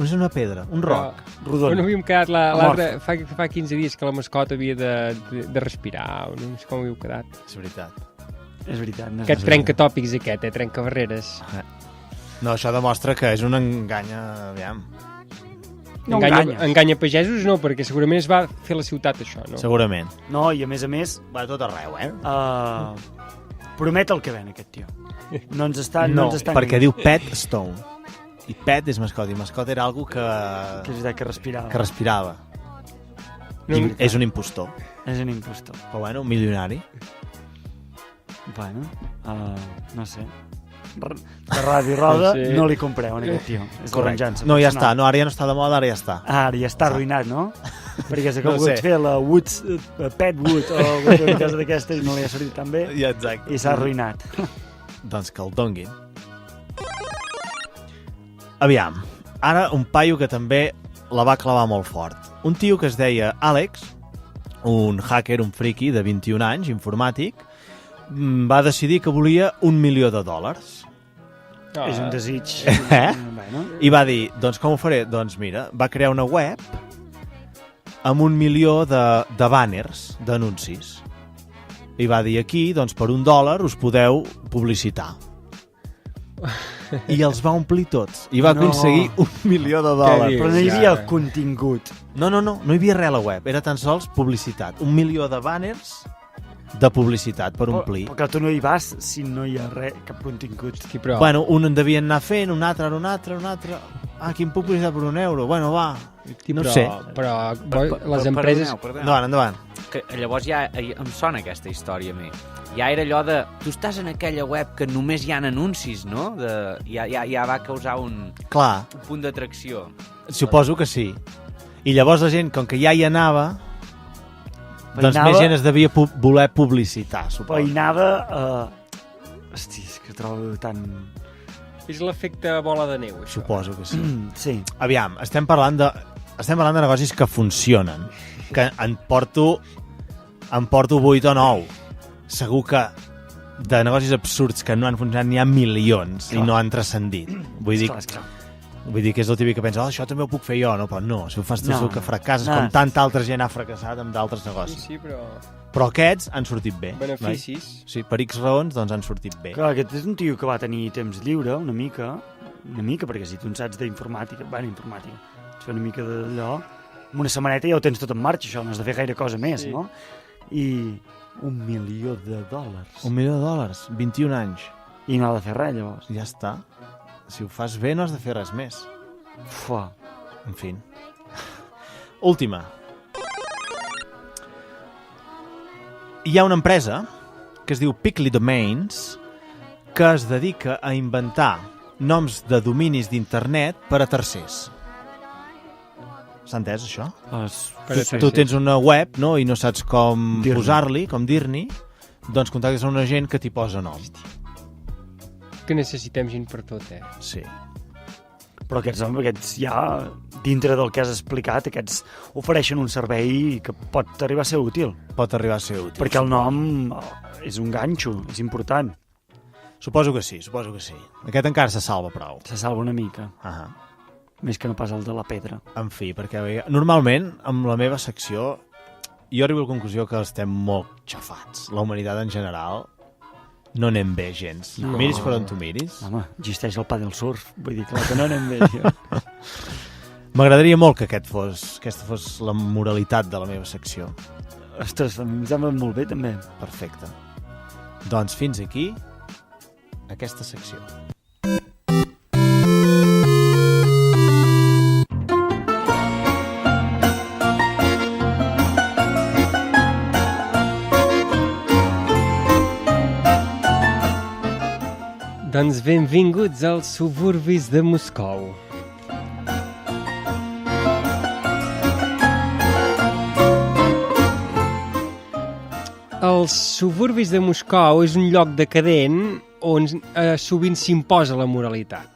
és una pedra, un roc. Rodon. On havíem quedat l'altre... Fa 15 dies que la mascota havia de respirar, o no sé com havíeu quedat. És veritat. És veritat. No Aquest trenca tòpics aquest, trenca barreres. No, això demostra que és un engany, aviam. No enganyes. Enganya pagesos no, perquè segurament es va fer la ciutat això, no? Segurament. No, i a més... Va a tot arreu, promet el que ven, aquest tio. No ens està perquè diu Pet Stone. I Pet és mascota, i mascota era algo que Que és veritat que respirava. que respirava. No, I és un impostor. És un impostor. Però bueno, un milionari. Bueno, no sé. De Ràdio Roda Sí. no li compreu a aquest tio. És la venjança. No, ja està. personal. No, ara ja no està de moda, ara ja està. Ara ja està arruïnat, no? Perquè s'ha No volgut sé. fer la Woods, Pet Wood o alguna cosa d'aquesta i no li ha sortit tan bé Ja, exacte. i s'ha arruïnat. Doncs que el donguin. Aviam, ara un paio que també la va clavar molt fort. Un tio que es deia Alex, un hacker, un friki de 21 anys, informàtic, va decidir que volia $1 milió. És un desig. Bueno. I va dir, doncs com ho faré? Doncs mira, va crear una web amb 1 milió de banners, d'anuncis. I va dir, aquí, doncs per $1 us podeu publicitar. I els va omplir tots. I va aconseguir $1 milió. Què dius? Però no hi havia contingut. No hi havia res a la web, era tan sols publicitat. 1 milió de banners de publicitat per omplir. Perquè tu no hi vas si no hi ha res, cap contingut. Hosti, però... Bueno, un en devien anar fent, un altre. Ah, quin publicitat per €1? Bueno, va. No però, sé. Però les empreses... Perdoneu. Endavant. Que llavors ja em sona aquesta història a mi. Ja era allò de... Tu estàs en aquella web que només hi ha anuncis, no? Ja va causar un Clar, punt d'atracció. suposo que sí. I llavors la gent, com que ja hi anava, doncs Anava- més gent es devia voler publicitar, suposo. Veïnava... Hosti, és que trobo tan... És l'efecte bola de neu, això. Suposo que sí. Sí. Aviam, estem parlant de negocis que funcionen, que en porto 8 o 9. Segur que de negocis absurds que no han funcionat n'hi ha milions i no han transcendit. Vull dir que és el típic que pensa, això també ho puc fer jo, no? Però no, si ho fas tu No. segur que fracasses No. com tanta altra gent ha fracassat amb d'altres Sí, negocis. sí, però... Però aquests han sortit bé. Beneficis. Noi? Sí, per X raons, doncs han sortit bé. Clar, aquest és un tio que va tenir temps lliure, una mica, perquè si tu en saps d'informàtica, informàtica, ets una mica d'allò, amb una setmaneta ja ho tens tot en marxa, això, no has de fer gaire cosa més, Sí. no? I $1 milió. $1 milió, 21 anys. I no ha de fer res, llavors. Ja està. Si ho fas bé, no has de fer res més. Fua. En fi. Última. Hi ha una empresa que es diu Pickley Domains que es dedica a inventar noms de dominis d'internet per a tercers. S'ha entès, això? Sí, Tu tens una web, no?, i no saps com Dir-ne. posar-li, com dir-n'hi, doncs contactes a un agent que t'hi posa nom. Que necessitem gent per tot, Sí. Però aquests ja, dintre del que has explicat, aquests ofereixen un servei que pot arribar a ser útil. Pot arribar a ser útil. Perquè el nom és un ganxo, és important. Suposo que sí. Aquest encara se salva prou. Se salva una mica, Ah, més que no pas el de la pedra. en fi, perquè normalment, amb la meva secció, jo arribo a la conclusió que estem molt xafats. La humanitat en general no anem bé gens. No. Miris per on tu miris. Home, existeix el paddle surf, vull dir, clar que no anem bé. M'agradaria molt que aquesta fos la moralitat de la meva secció. Ostres, a mi em sembla molt bé, també. Perfecte. Doncs fins aquí aquesta secció. Doncs benvinguts als suburbis de Moscou. Els suburbis de Moscou és un lloc decadent on sovint s'imposa la moralitat.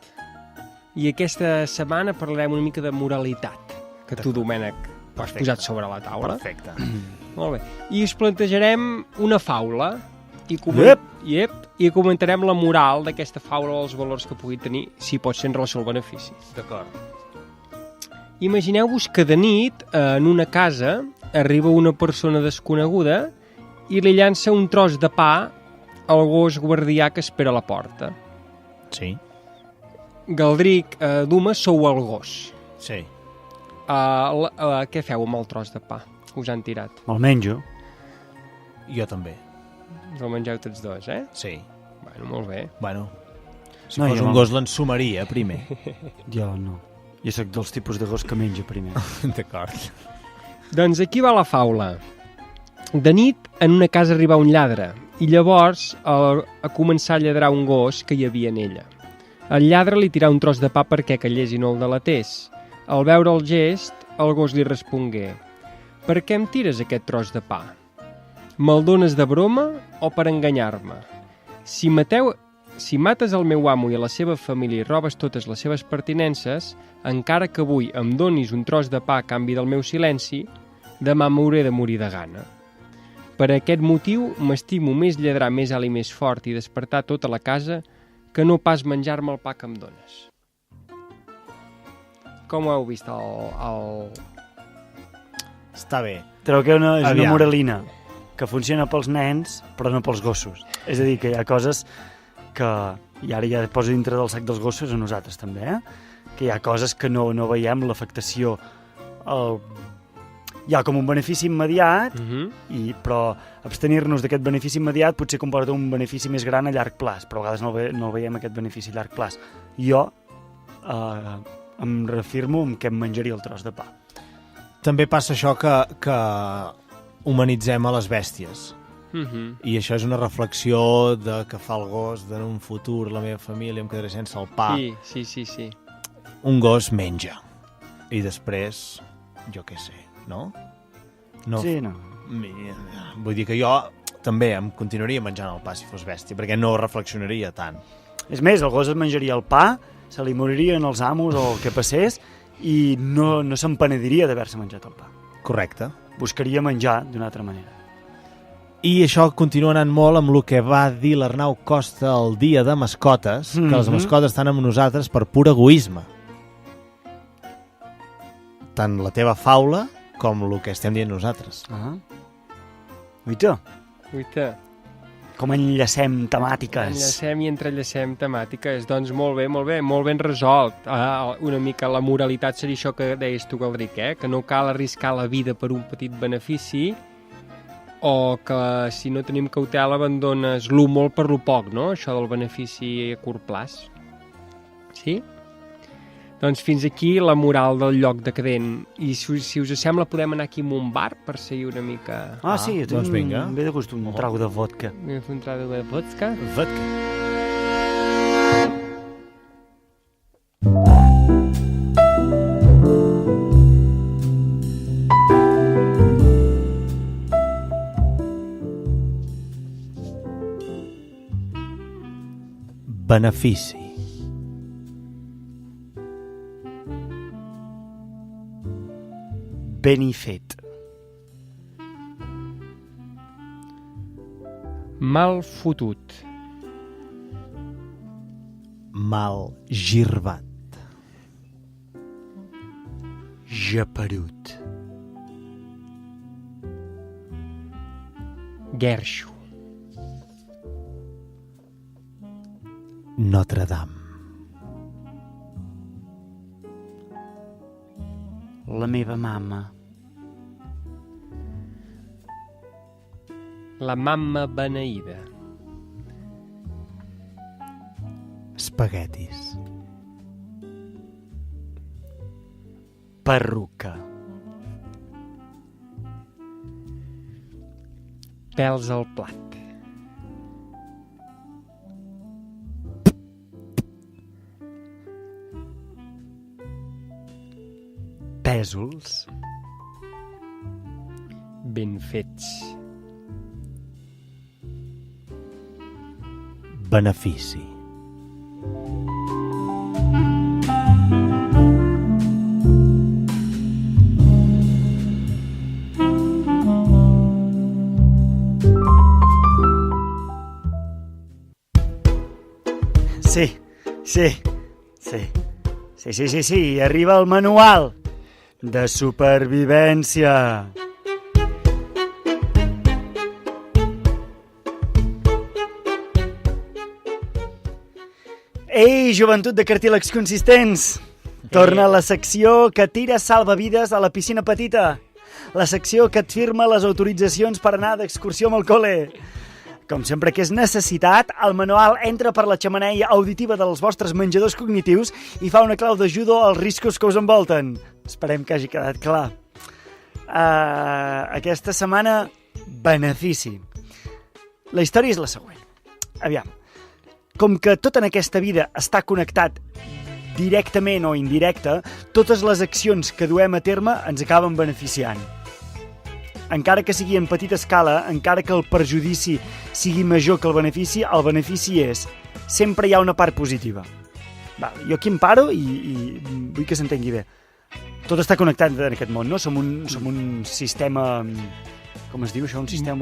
I aquesta setmana parlarem una mica de moralitat, que tu, Domènec, ho has posat sobre la taula. Perfecte. Molt bé. I us plantejarem una faula i, i comentarem la moral d'aquesta faula o els valors que pugui tenir, si pot ser en relació al benefici. D'acord. Imagineu-vos que de nit, en una casa, arriba una persona desconeguda i li llança un tros de pa al gos guardià que espera a la porta. Sí. Galdric, Duma, sou el gos. Sí. Què feu amb el tros de pa que us han tirat? Me'l menjo. Jo també. Us el mengeu tots dos, eh? Sí. Bueno, molt bé. Bueno, si No, fos jo un no. gos l'ensumaria primer. Jo no. Jo sóc dels tipus de gos que menja primer. D'acord. Doncs aquí va la faula. De nit, en una casa arriba un lladre i llavors a començar a lladrar un gos que hi havia en ella. El lladre li tirà un tros de pa perquè callés i no el delatés. Al veure el gest, el gos li respongué: «Per què em tires aquest tros de pa? Me'l dones de broma o per enganyar-me? Si mates el meu amo i a la seva família i robes totes les seves pertinences, encara que avui em donis un tros de pa a canvi del meu silenci, demà m'hauré de morir de gana. Per aquest motiu m'estimo més lladrar més alt i més fort i despertar tota la casa que no pas menjar-me el pa que em dones». Com ho heu vist Està bé. Treu que és una Aviam. moralina que funciona pels nens, però no pels gossos. És a dir, que hi ha coses que, i ara ja poso dintre del sac dels gossos a nosaltres també, que hi ha coses que no veiem l'afectació. Hi ha com un benefici immediat, però abstenir-nos d'aquest benefici immediat potser comporta un benefici més gran a llarg plaç, però a vegades no veiem aquest benefici a llarg plaç. Jo em reafirmo en què em menjaria el tros de pa. També passa això que humanitzem a les bèsties. I això és una reflexió de que fa el gos en un futur la meva família em quedaré sense el pa. Sí. Un gos menja. I després, jo què sé, no? Sí, no. Vull dir que jo també em continuaria menjant el pa si fos bèstia, perquè no reflexionaria tant. És més, el gos es menjaria el pa, se li moririen els amos o el que passés i no se'n penediria d'haver-se menjat el pa. Correcte. Buscaria menjar d'una altra manera. I això continua anant molt amb el que va dir l'Arnau Costa el dia de mascotes, que les mascotes estan amb nosaltres per pur egoisme. Tant la teva faula com el que estem dient nosaltres. Uita, Uita, com enllacem temàtiques. enllacem i entrellacem temàtiques. Doncs molt ben resolt. Una mica la moralitat seria això que deies tu, Galdric, que no cal arriscar la vida per un petit benefici o que si no tenim cautela abandones lo molt per lo poc, no? Això del benefici a curt plaç. Sí? Doncs fins aquí la moral del lloc decadent. I si us sembla podem anar aquí a un bar per seguir una mica... Sí, doncs vinga. Ve de gust un trago de vodka. Una entrada de vodka. Vodka. Benefici. Benifet. Mal fotut. Mal girbat. Japerut. Guerxo. Notre Dame. La meva mama. La mamma beneïda. Espaguetis. Perruca. Pèls al plat. Pèsols. Ben fets. Benefici. Sí. Arriba el manual de supervivència. Ei, joventut de cartílegs consistents! Torna la secció que tira salvavides a la piscina petita. La secció que et firma les autoritzacions per anar d'excursió amb el col·le. Com sempre que és necessitat, el manual entra per la xemeneia auditiva dels vostres menjadors cognitius i fa una clau d'ajuda als riscos que us envolten. Esperem que hagi quedat clar. Aquesta setmana, benefici. La història és la següent. Aviam, com que tot en aquesta vida està connectat directament o indirecte, totes les accions que duem a terme ens acaben beneficiant. Encara que sigui en petita escala, encara que el perjudici sigui major que el benefici és, sempre hi ha una part positiva. Jo aquí em paro i vull que s'entengui bé. Tot està connectat en aquest món, no? Som un sistema... Com es diu això? Un sistema...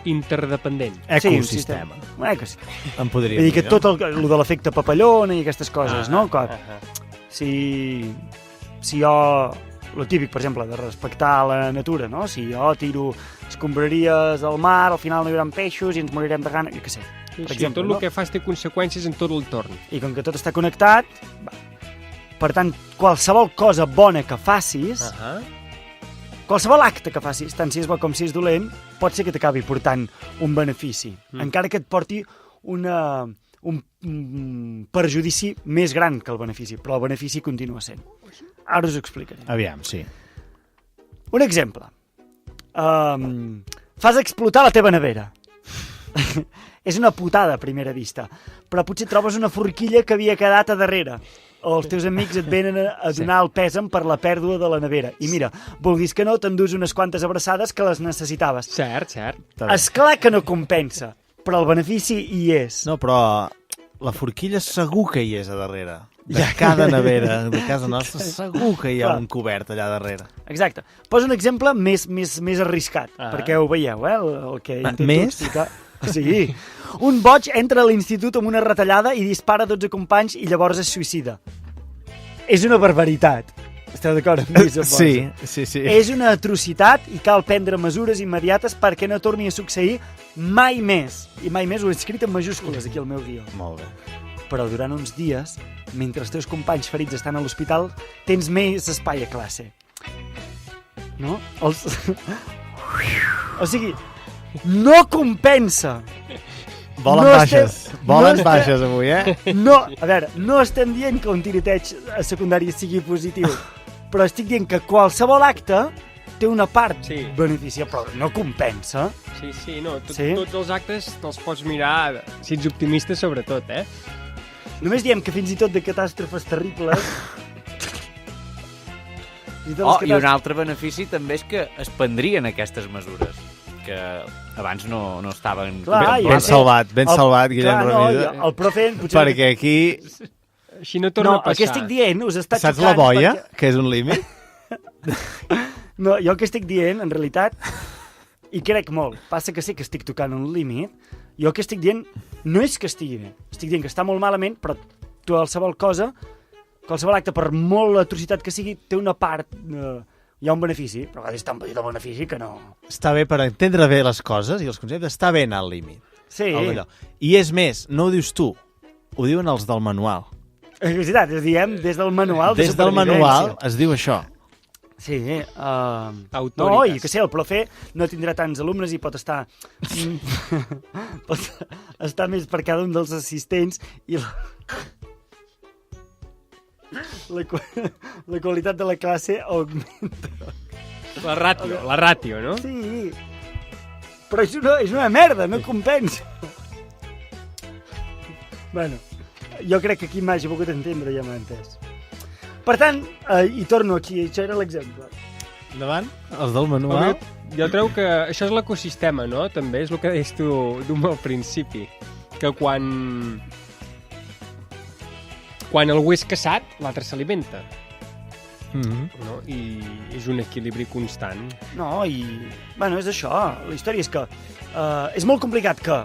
Interdependent. Ecosistema. Un ecosistema. Em podria Vull dir dir, que tot el de l'efecte papallona i aquestes coses, no? Si jo... Lo típic, per exemple, de respectar la natura, no? Si jo tiro escombraries al mar, al final no hi haurà peixos i ens morirem de gana, jo què sé. Per exemple, tot el que fas té conseqüències en tot l'entorn. I com que tot està connectat, per tant, qualsevol cosa bona que facis, qualsevol acte que facis, tant si és bo com si és dolent, pot ser que t'acabi portant un benefici, encara que et porti un perjudici més gran que el benefici, però el benefici continua sent. Ara us ho explicaré. Aviam, sí. Un exemple. Fas explotar la teva nevera. És una putada a primera vista, però potser trobes una forquilla que havia quedat a darrere, o els teus amics et venen a donar el pèsam per la pèrdua de la nevera. I mira, vulguis que no, t'endús unes quantes abraçades que les necessitaves. Cert. Esclar que no compensa, però el benefici hi és. No, però la forquilla segur que hi és a darrere. De cada nevera de casa nostra segur que hi ha un cobert allà darrere. Exacte. Poso un exemple més arriscat, perquè ho veieu, el que intento explicar. Sí. Un boig entra a l'institut amb una retallada i dispara 12 companys i llavors es suïcida. És una barbaritat. Esteu d'acord amb mi? Sí. És una atrocitat i cal prendre mesures immediates perquè no torni a succeir mai més. I mai més ho he escrit en majúscules aquí al meu guió. Molt bé. Però durant uns dies, mentre els teus companys ferits estan a l'hospital, tens més espai a classe. No? O sigui, no compensa. Volen baixes avui, No, a veure, no estem dient que un tiroteig a secundària sigui positiu, però estic dient que qualsevol acte té una part beneficia, però no compensa. Tots els actes te'ls pots mirar, si ets optimista sobretot, Només diem que fins i tot de catàstrofes terribles... I un altre benefici també és que es prendrien aquestes mesures. que abans no estaven... Clar, Ben salvat, Guillem Remisa. El profe... Perquè aquí... Així no torna a passar. El que estic dient us està Saps xocant... la boia, perquè... que és un límit? No, jo el que estic dient, en realitat, i crec molt, passa que sé que estic tocant un límit, jo el que estic dient no és que estigui bé, estic dient que està molt malament, però qualsevol cosa, qualsevol acte, per molt atrocitat que sigui, té una part... hi ha un benefici, però a vegades és tan petit el benefici que no... Està bé per entendre bé les coses i els conceptes, està bé anar al límit. Sí. I és més, no ho dius tu, ho diuen els del manual. És veritat, es diem des del manual de Des del supervivència. manual es diu això. Sí, Autoritas. no, i que sé, el profe no tindrà tants alumnes i pot estar pot estar més per cada un dels assistents i la qualitat de la classe augmenta. La ràtio, no? Sí, però és una merda, no compensa. Bueno, jo crec que aquí m'hagi pogut entendre, ja m'ha entès. Per tant, i torno aquí, això era l'exemple. Endavant, els del manual. Jo trobo que això és l'ecosistema, no? També és el que deies tu d'un al principi. Que quan algú és caçat, l'altre s'alimenta. No? I és un equilibri constant. No, i... Bueno, és això. La història és que és molt complicat que...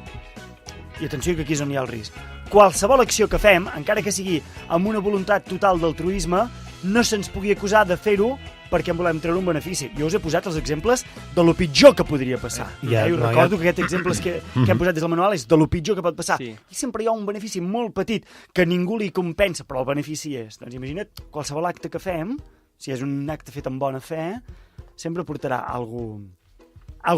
I atenció, que aquí és on hi ha el risc. Qualsevol acció que fem, encara que sigui amb una voluntat total d'altruisme, no se'ns pugui acusar de fer-ho perquè en volem treure un benefici. Jo us he posat els exemples de lo pitjor que podria passar. Recordo que aquest exemple que hem posat des del manual és de lo pitjor que pot passar. Sí. I sempre hi ha un benefici molt petit que ningú li compensa, però el benefici és. Doncs imagina't, qualsevol acte que fem, si és un acte fet amb bona fe, sempre portarà algú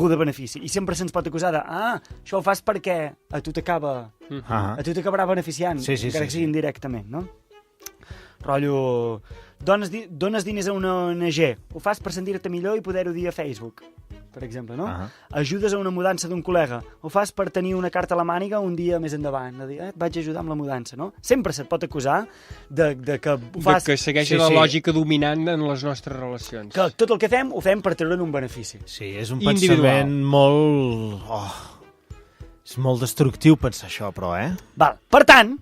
de benefici. I sempre se'ns pot acusar de això ho fas perquè a tu t'acabarà beneficiant, encara que sigui indirectament, no? Rotllo, dones diners a una ONG, ho fas per sentir-te millor i poder-ho dir a Facebook, per exemple, no? Ajudes a una mudança d'un col·lega, ho fas per tenir una carta a la màniga un dia més endavant, de dir, et vaig ajudar amb la mudança, no? Sempre se't pot acusar de que ho fas... De que segueixi la lògica dominant en les nostres relacions. Que tot el que fem, ho fem per treure'n un benefici. Sí, és un pensament molt... És molt destructiu pensar això, però, Val. Per tant,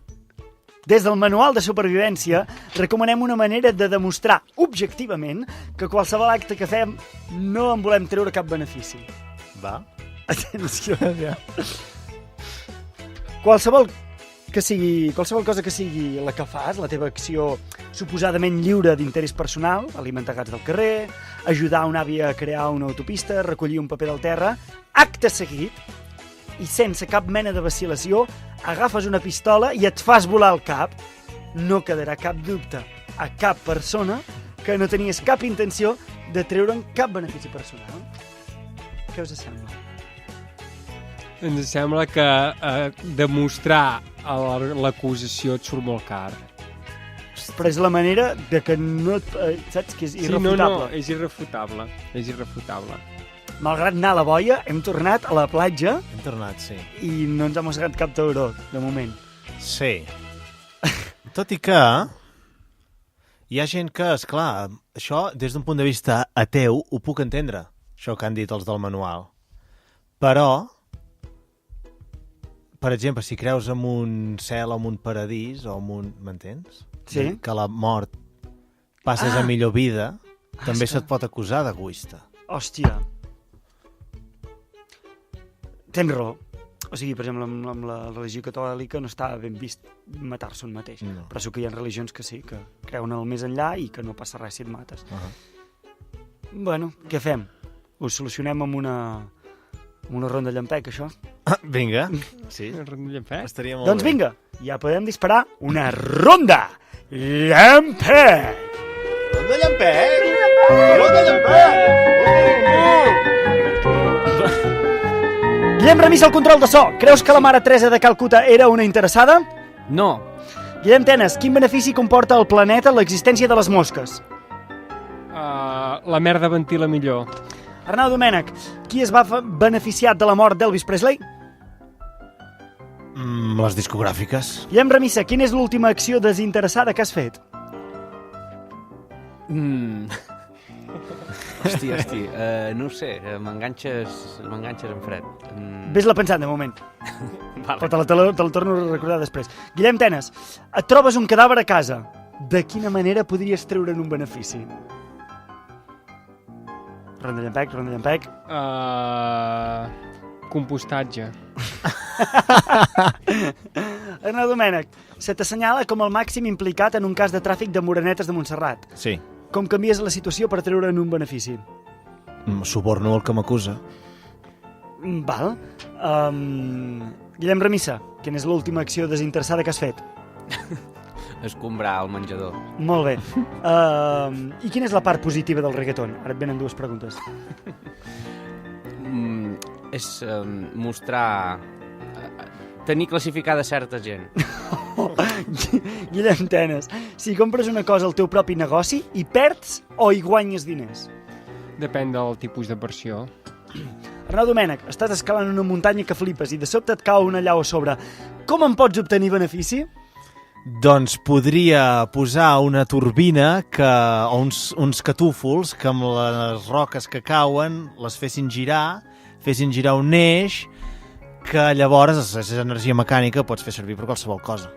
des del manual de supervivència recomanem una manera de demostrar objectivament que qualsevol acte que fem no en volem treure cap benefici. Va. Atenció. Qualsevol cosa que sigui la que fas, la teva acció suposadament lliure d'interès personal, alimentar gats del carrer, ajudar una àvia a crear una autopista, recollir un paper del terra, acte seguit, i sense cap mena de vacil·lació, agafes una pistola i et fas volar el cap, no quedarà cap dubte a cap persona que no tenies cap intenció de treure'n cap benefici personal. Què us sembla? Ens sembla que demostrar l'acusació et surt molt car. Però és la manera de que no... saps que és irrefutable. És irrefutable. És irrefutable. Malgrat anar a la boia, hem tornat a la platja. Hem tornat, sí. I no ens ha mossegat cap tauró, de moment. Sí. Tot i que hi ha gent que, esclar, això des d'un punt de vista ateu ho puc entendre, això que han dit els del manual. Però, per exemple, si creus en un cel o en un paradís o en un... M'entens? Sí. Que la mort passes a millor vida, també se't pot acusar d'egoista. Hòstia. Tens raó. O sigui, per exemple, amb la religió catòlica no està ben vist matar-se un mateix. No. Però sí que hi ha religions que sí, que creuen el més enllà i que no passa res si et mates. Bueno, què fem? Ho solucionem amb una ronda llampec, això? Vinga. Sí. Una ronda llampec? Estaria molt doncs bé. Vinga, ja podem disparar una ronda llampec! Ronda llampec! Ronda llampec! Guillem Remisa, el control de so. Creus que la mare Teresa de Calcuta era una interessada? No. Guillem Tenes, quin benefici comporta al planeta l'existència de les mosques? La merda ventila millor. Arnau Domènech, qui es va beneficiar de la mort d'Elvis Presley? Les discogràfiques. Guillem Remisa, quina és l'última acció desinteressada que has fet? Hòstia, no ho sé, m'enganxes en fred. Ves-la pensant, de moment. Vale. Però te la torno a recordar després. Guillem Tenes, et trobes un cadàver a casa. De quina manera podries treure'n un benefici? Ronda llampec. Compostatge. Arnau Domènech, se t'assenyala com el màxim implicat en un cas de tràfic de morenetes de Montserrat. Sí. Com canvies la situació per treure'n un benefici? Suborno el que m'acusa. Val. Guillem Remissa, quina és l'última acció desinteressada que has fet? Escombrar el menjador. Molt bé. I quina és la part positiva del reggaeton? Ara et venen dues preguntes. És mostrar... tenir classificada certa gent. Guillem Tenes, si compres una cosa al teu propi negoci, hi perds o hi guanyes diners? Depèn del tipus de versió. Arnau Domènech, estàs escalant una muntanya que flipes i de sobte et cau una llau a sobre. Com en pots obtenir benefici? Doncs podria posar una turbina o uns catúfols que amb les roques que cauen les fessin girar un eix que llavors, és energia mecànica, pots fer servir per qualsevol cosa.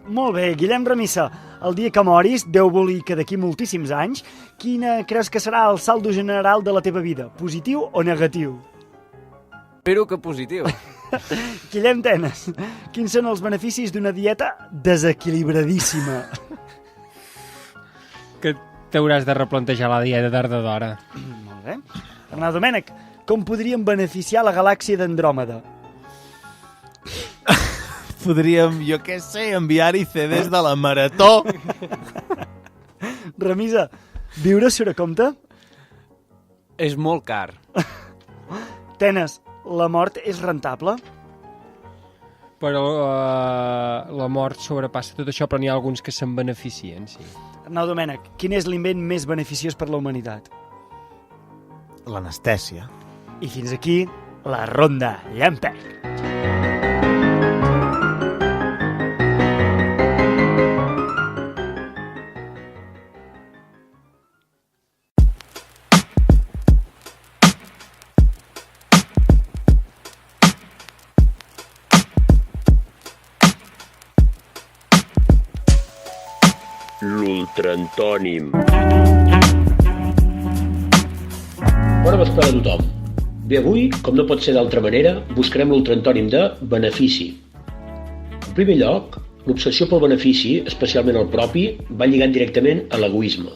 Molt bé, Guillem Remissa, el dia que moris, Déu volir que d'aquí moltíssims anys, quina creus que serà el saldo general de la teva vida? Positiu o negatiu? Espero que positiu. Guillem Tenes, quins són els beneficis d'una dieta desequilibradíssima? Que t'hauràs de replantejar la dieta tard o d'hora. Molt bé. Arnau Domènech, com podríem beneficiar la galàxia d'Andròmeda? Podríem, jo què sé, enviar-hi CDs de la Marató. Remisa, viure surt a compte? És molt car. Tenes, la mort és rentable? Però la mort sobrepassa tot això, però n'hi ha alguns que se'n beneficien, sí. Arnau Domènech, quin és l'invent més beneficiós per la humanitat? L'anestèsia. I fins aquí, la ronda llampec. L'ultraantònim. Bona vesprada a tothom. Bé, avui, com no pot ser d'altra manera, buscarem l'ultraantònim de benefici. En primer lloc, l'obsessió pel benefici, especialment el propi, va lligat directament a l'egoisme.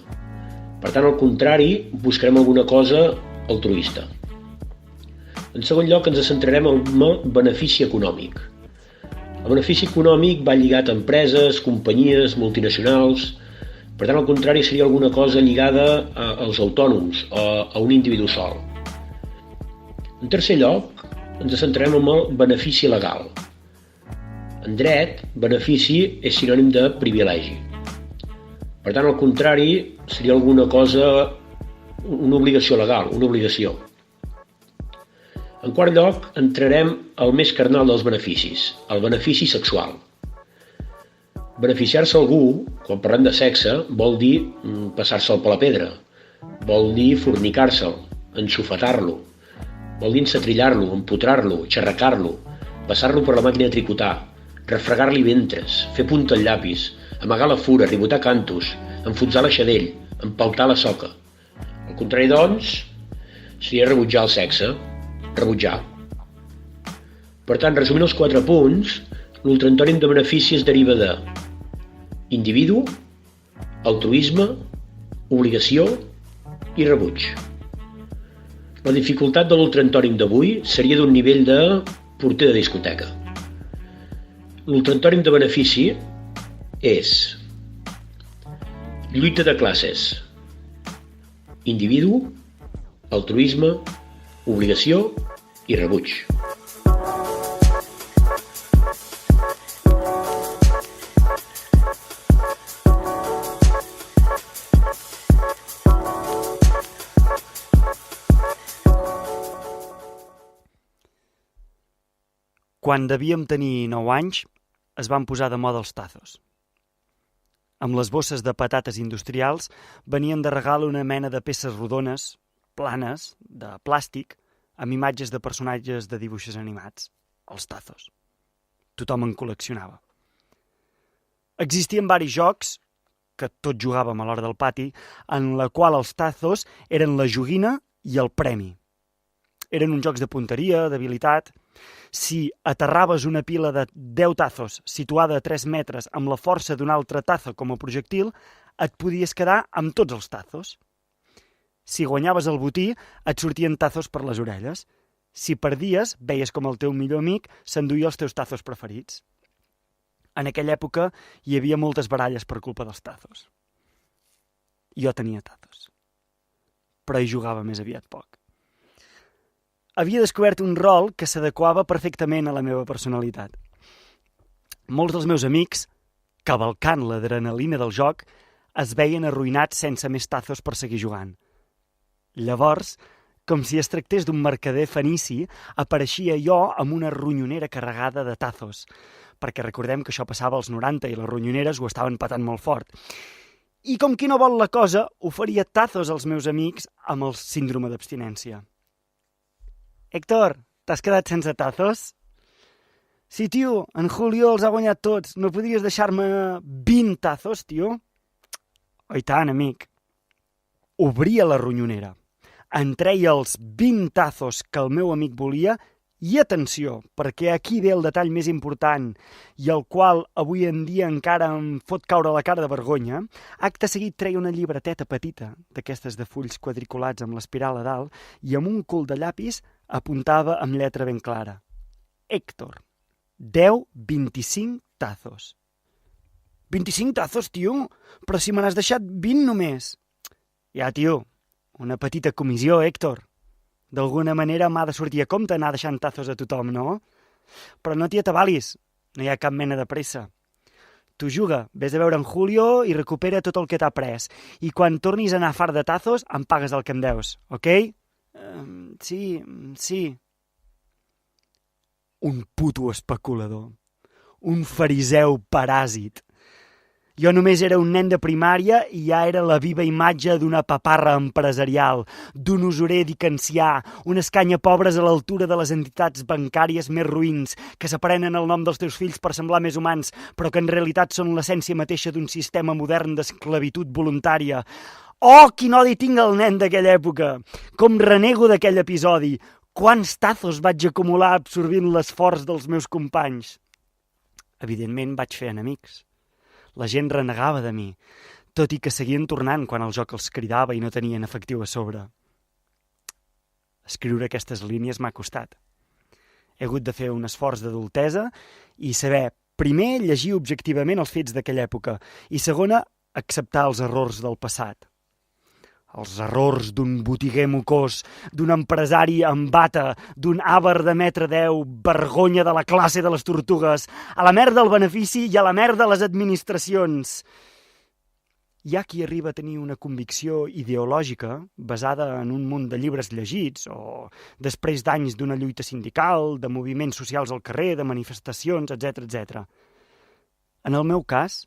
Per tant, al contrari, buscarem alguna cosa altruista. En segon lloc, ens centrarem en el benefici econòmic. El benefici econòmic va lligat a empreses, companyies, multinacionals. Per tant, al contrari, seria alguna cosa lligada als autònoms o a un individu sol. En tercer lloc, ens centrarem en el benefici legal. En dret, benefici és sinònim de privilegi. Per tant, al contrari, seria alguna cosa, una obligació legal, una obligació. En quart lloc, entrarem al més carnal dels beneficis, el benefici sexual. Beneficiar-se algú, quan parlem de sexe, vol dir passar-se'l per la pedra, vol dir fornicar-se'l, ensofetar-lo, vol dir ensatrillar-lo, empotrar-lo, xerracar-lo, passar-lo per la màquina de tricotar, refregar-li ventres, fer punta al llapis, amagar la fura, ribotar cantos, enfonsar l'aixadell, empaltar la soca. Al contrari, doncs, seria rebutjar el sexe, rebutjar. Per tant, resumint els 4 punts, l'ultraantònim de benefici es deriva de individu, altruisme, obligació i rebuig. La dificultat de l'ultraantònim d'avui seria d'un nivell de porter de discoteca. L'ultraantònim de benefici és lluita de classes, individu, altruisme, obligació i rebuig. Quan devíem tenir 9 anys, es van posar de moda els tazos. Amb les bosses de patates industrials venien de regal una mena de peces rodones, planes de plàstic amb imatges de personatges de dibuixos animats, els tazos. Tothom en col·leccionava. Existien varis jocs, que tots jugàvem a l'hora del pati, en la qual els tazos eren la joguina i el premi. Eren uns jocs de punteria, d'habilitat. Si aterraves una pila de 10 tazos situada a 3 metres amb la força d'un altre tazo com a projectil, et podies quedar amb tots els tazos. Si guanyaves el botí, et sortien tazos per les orelles. Si perdies, veies com el teu millor amic s'enduia els teus tazos preferits. En aquella època hi havia moltes baralles per culpa dels tazos. Jo tenia tazos, però hi jugava més aviat poc. Havia descobert un rol que s'adequava perfectament a la meva personalitat. Molts dels meus amics, cavalcant l'adrenalina del joc, es veien arruïnats sense més tazos per seguir jugant. Llavors, com si es tractés d'un mercader fenici, apareixia jo amb una ronyonera carregada de tazos, perquè recordem que això passava als 90 i les ronyoneres ho estaven patant molt fort. I com qui no vol la cosa, oferia tazos als meus amics amb el síndrome d'abstinència. Héctor, t'has quedat sense tazos? Sí, tio, en Julio els ha guanyat tots. No podries deixar-me 20 tazos, tio? Oh, i tant, amic. Obria la ronyonera. En treia els 20 tazos que el meu amic volia i atenció, perquè aquí ve el detall més important i el qual avui en dia encara em fot caure la cara de vergonya. Acte seguit treia una llibreteta petita, d'aquestes de fulls quadriculats amb l'espiral a dalt, i amb un cul de llapis apuntava amb lletra ben clara. Héctor, 10-25 tazos. 25 tazos, tio? Però si me n'has deixat 20 només. Ja, tio, una petita comissió, Héctor. D'alguna manera m'ha de sortir a compte anar deixant tazos a tothom, no? Però no t'hi atabalis, no hi ha cap mena de pressa. Tu juga, vés a veure en Julio i recupera tot el que t'ha pres. I quan tornis a anar fart de tazos, em pagues el que em deus, ok? Sí. Un puto especulador. Un fariseu paràsit. Jo només era un nen de primària i ja era la viva imatge d'una paparra empresarial, d'un usurer dicancià, una escanya pobres a l'altura de les entitats bancàries més ruïns, que s'aprenen el nom dels teus fills per semblar més humans, però que en realitat són l'essència mateixa d'un sistema modern d'esclavitud voluntària. Oh, quin odi tinc el nen d'aquella època! Com renego d'aquell episodi! Quants tazos vaig acumular absorbint l'esforç dels meus companys? Evidentment vaig fer enemics. La gent renegava de mi, tot i que seguien tornant quan el joc els cridava i no tenien efectiu a sobre. Escriure aquestes línies m'ha costat. He hagut de fer un esforç d'adultesa i saber, primer, llegir objectivament els fets d'aquella època i, segona, acceptar els errors del passat. Els errors d'un botiguer mocós, d'un empresari amb bata, d'un àvar de metre 10, vergonya de la classe de les tortugues, a la merda el benefici i a la merda les administracions. Hi ha qui arriba a tenir una convicció ideològica basada en un munt de llibres llegits o després d'anys d'una lluita sindical, de moviments socials al carrer, de manifestacions, etc. En el meu cas,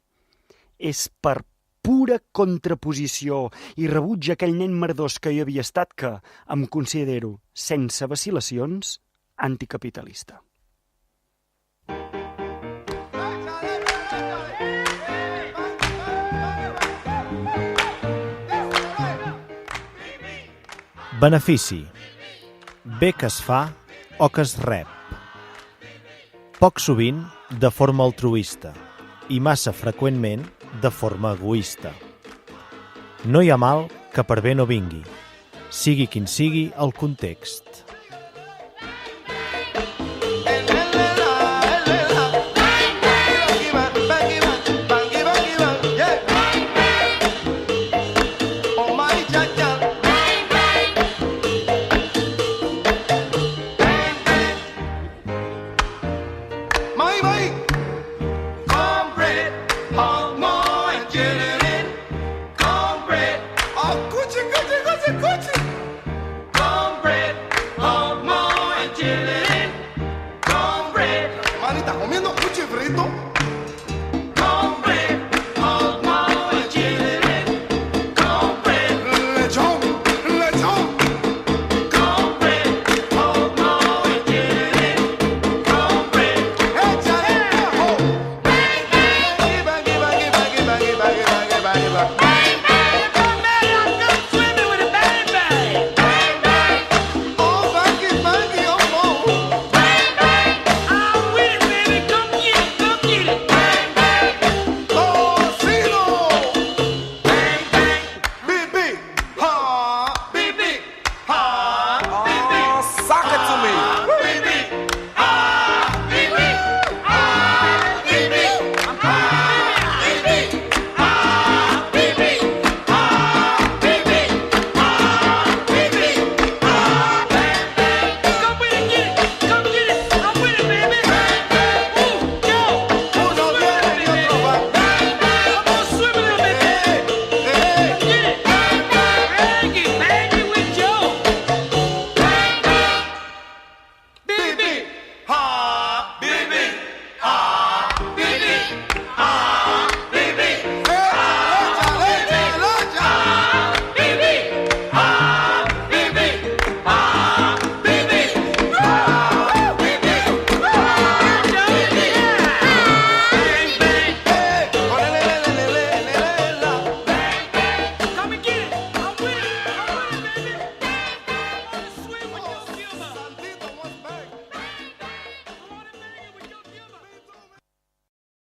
és per pura contraposició i rebuig aquell nen merdós que jo havia estat que em considero, sense vacil·lacions, anticapitalista. Benefici. Bé que es fa o que es rep. Poc sovint de forma altruista i massa freqüentment de forma egoista. No hi ha mal que per bé no vingui, sigui quin sigui el context.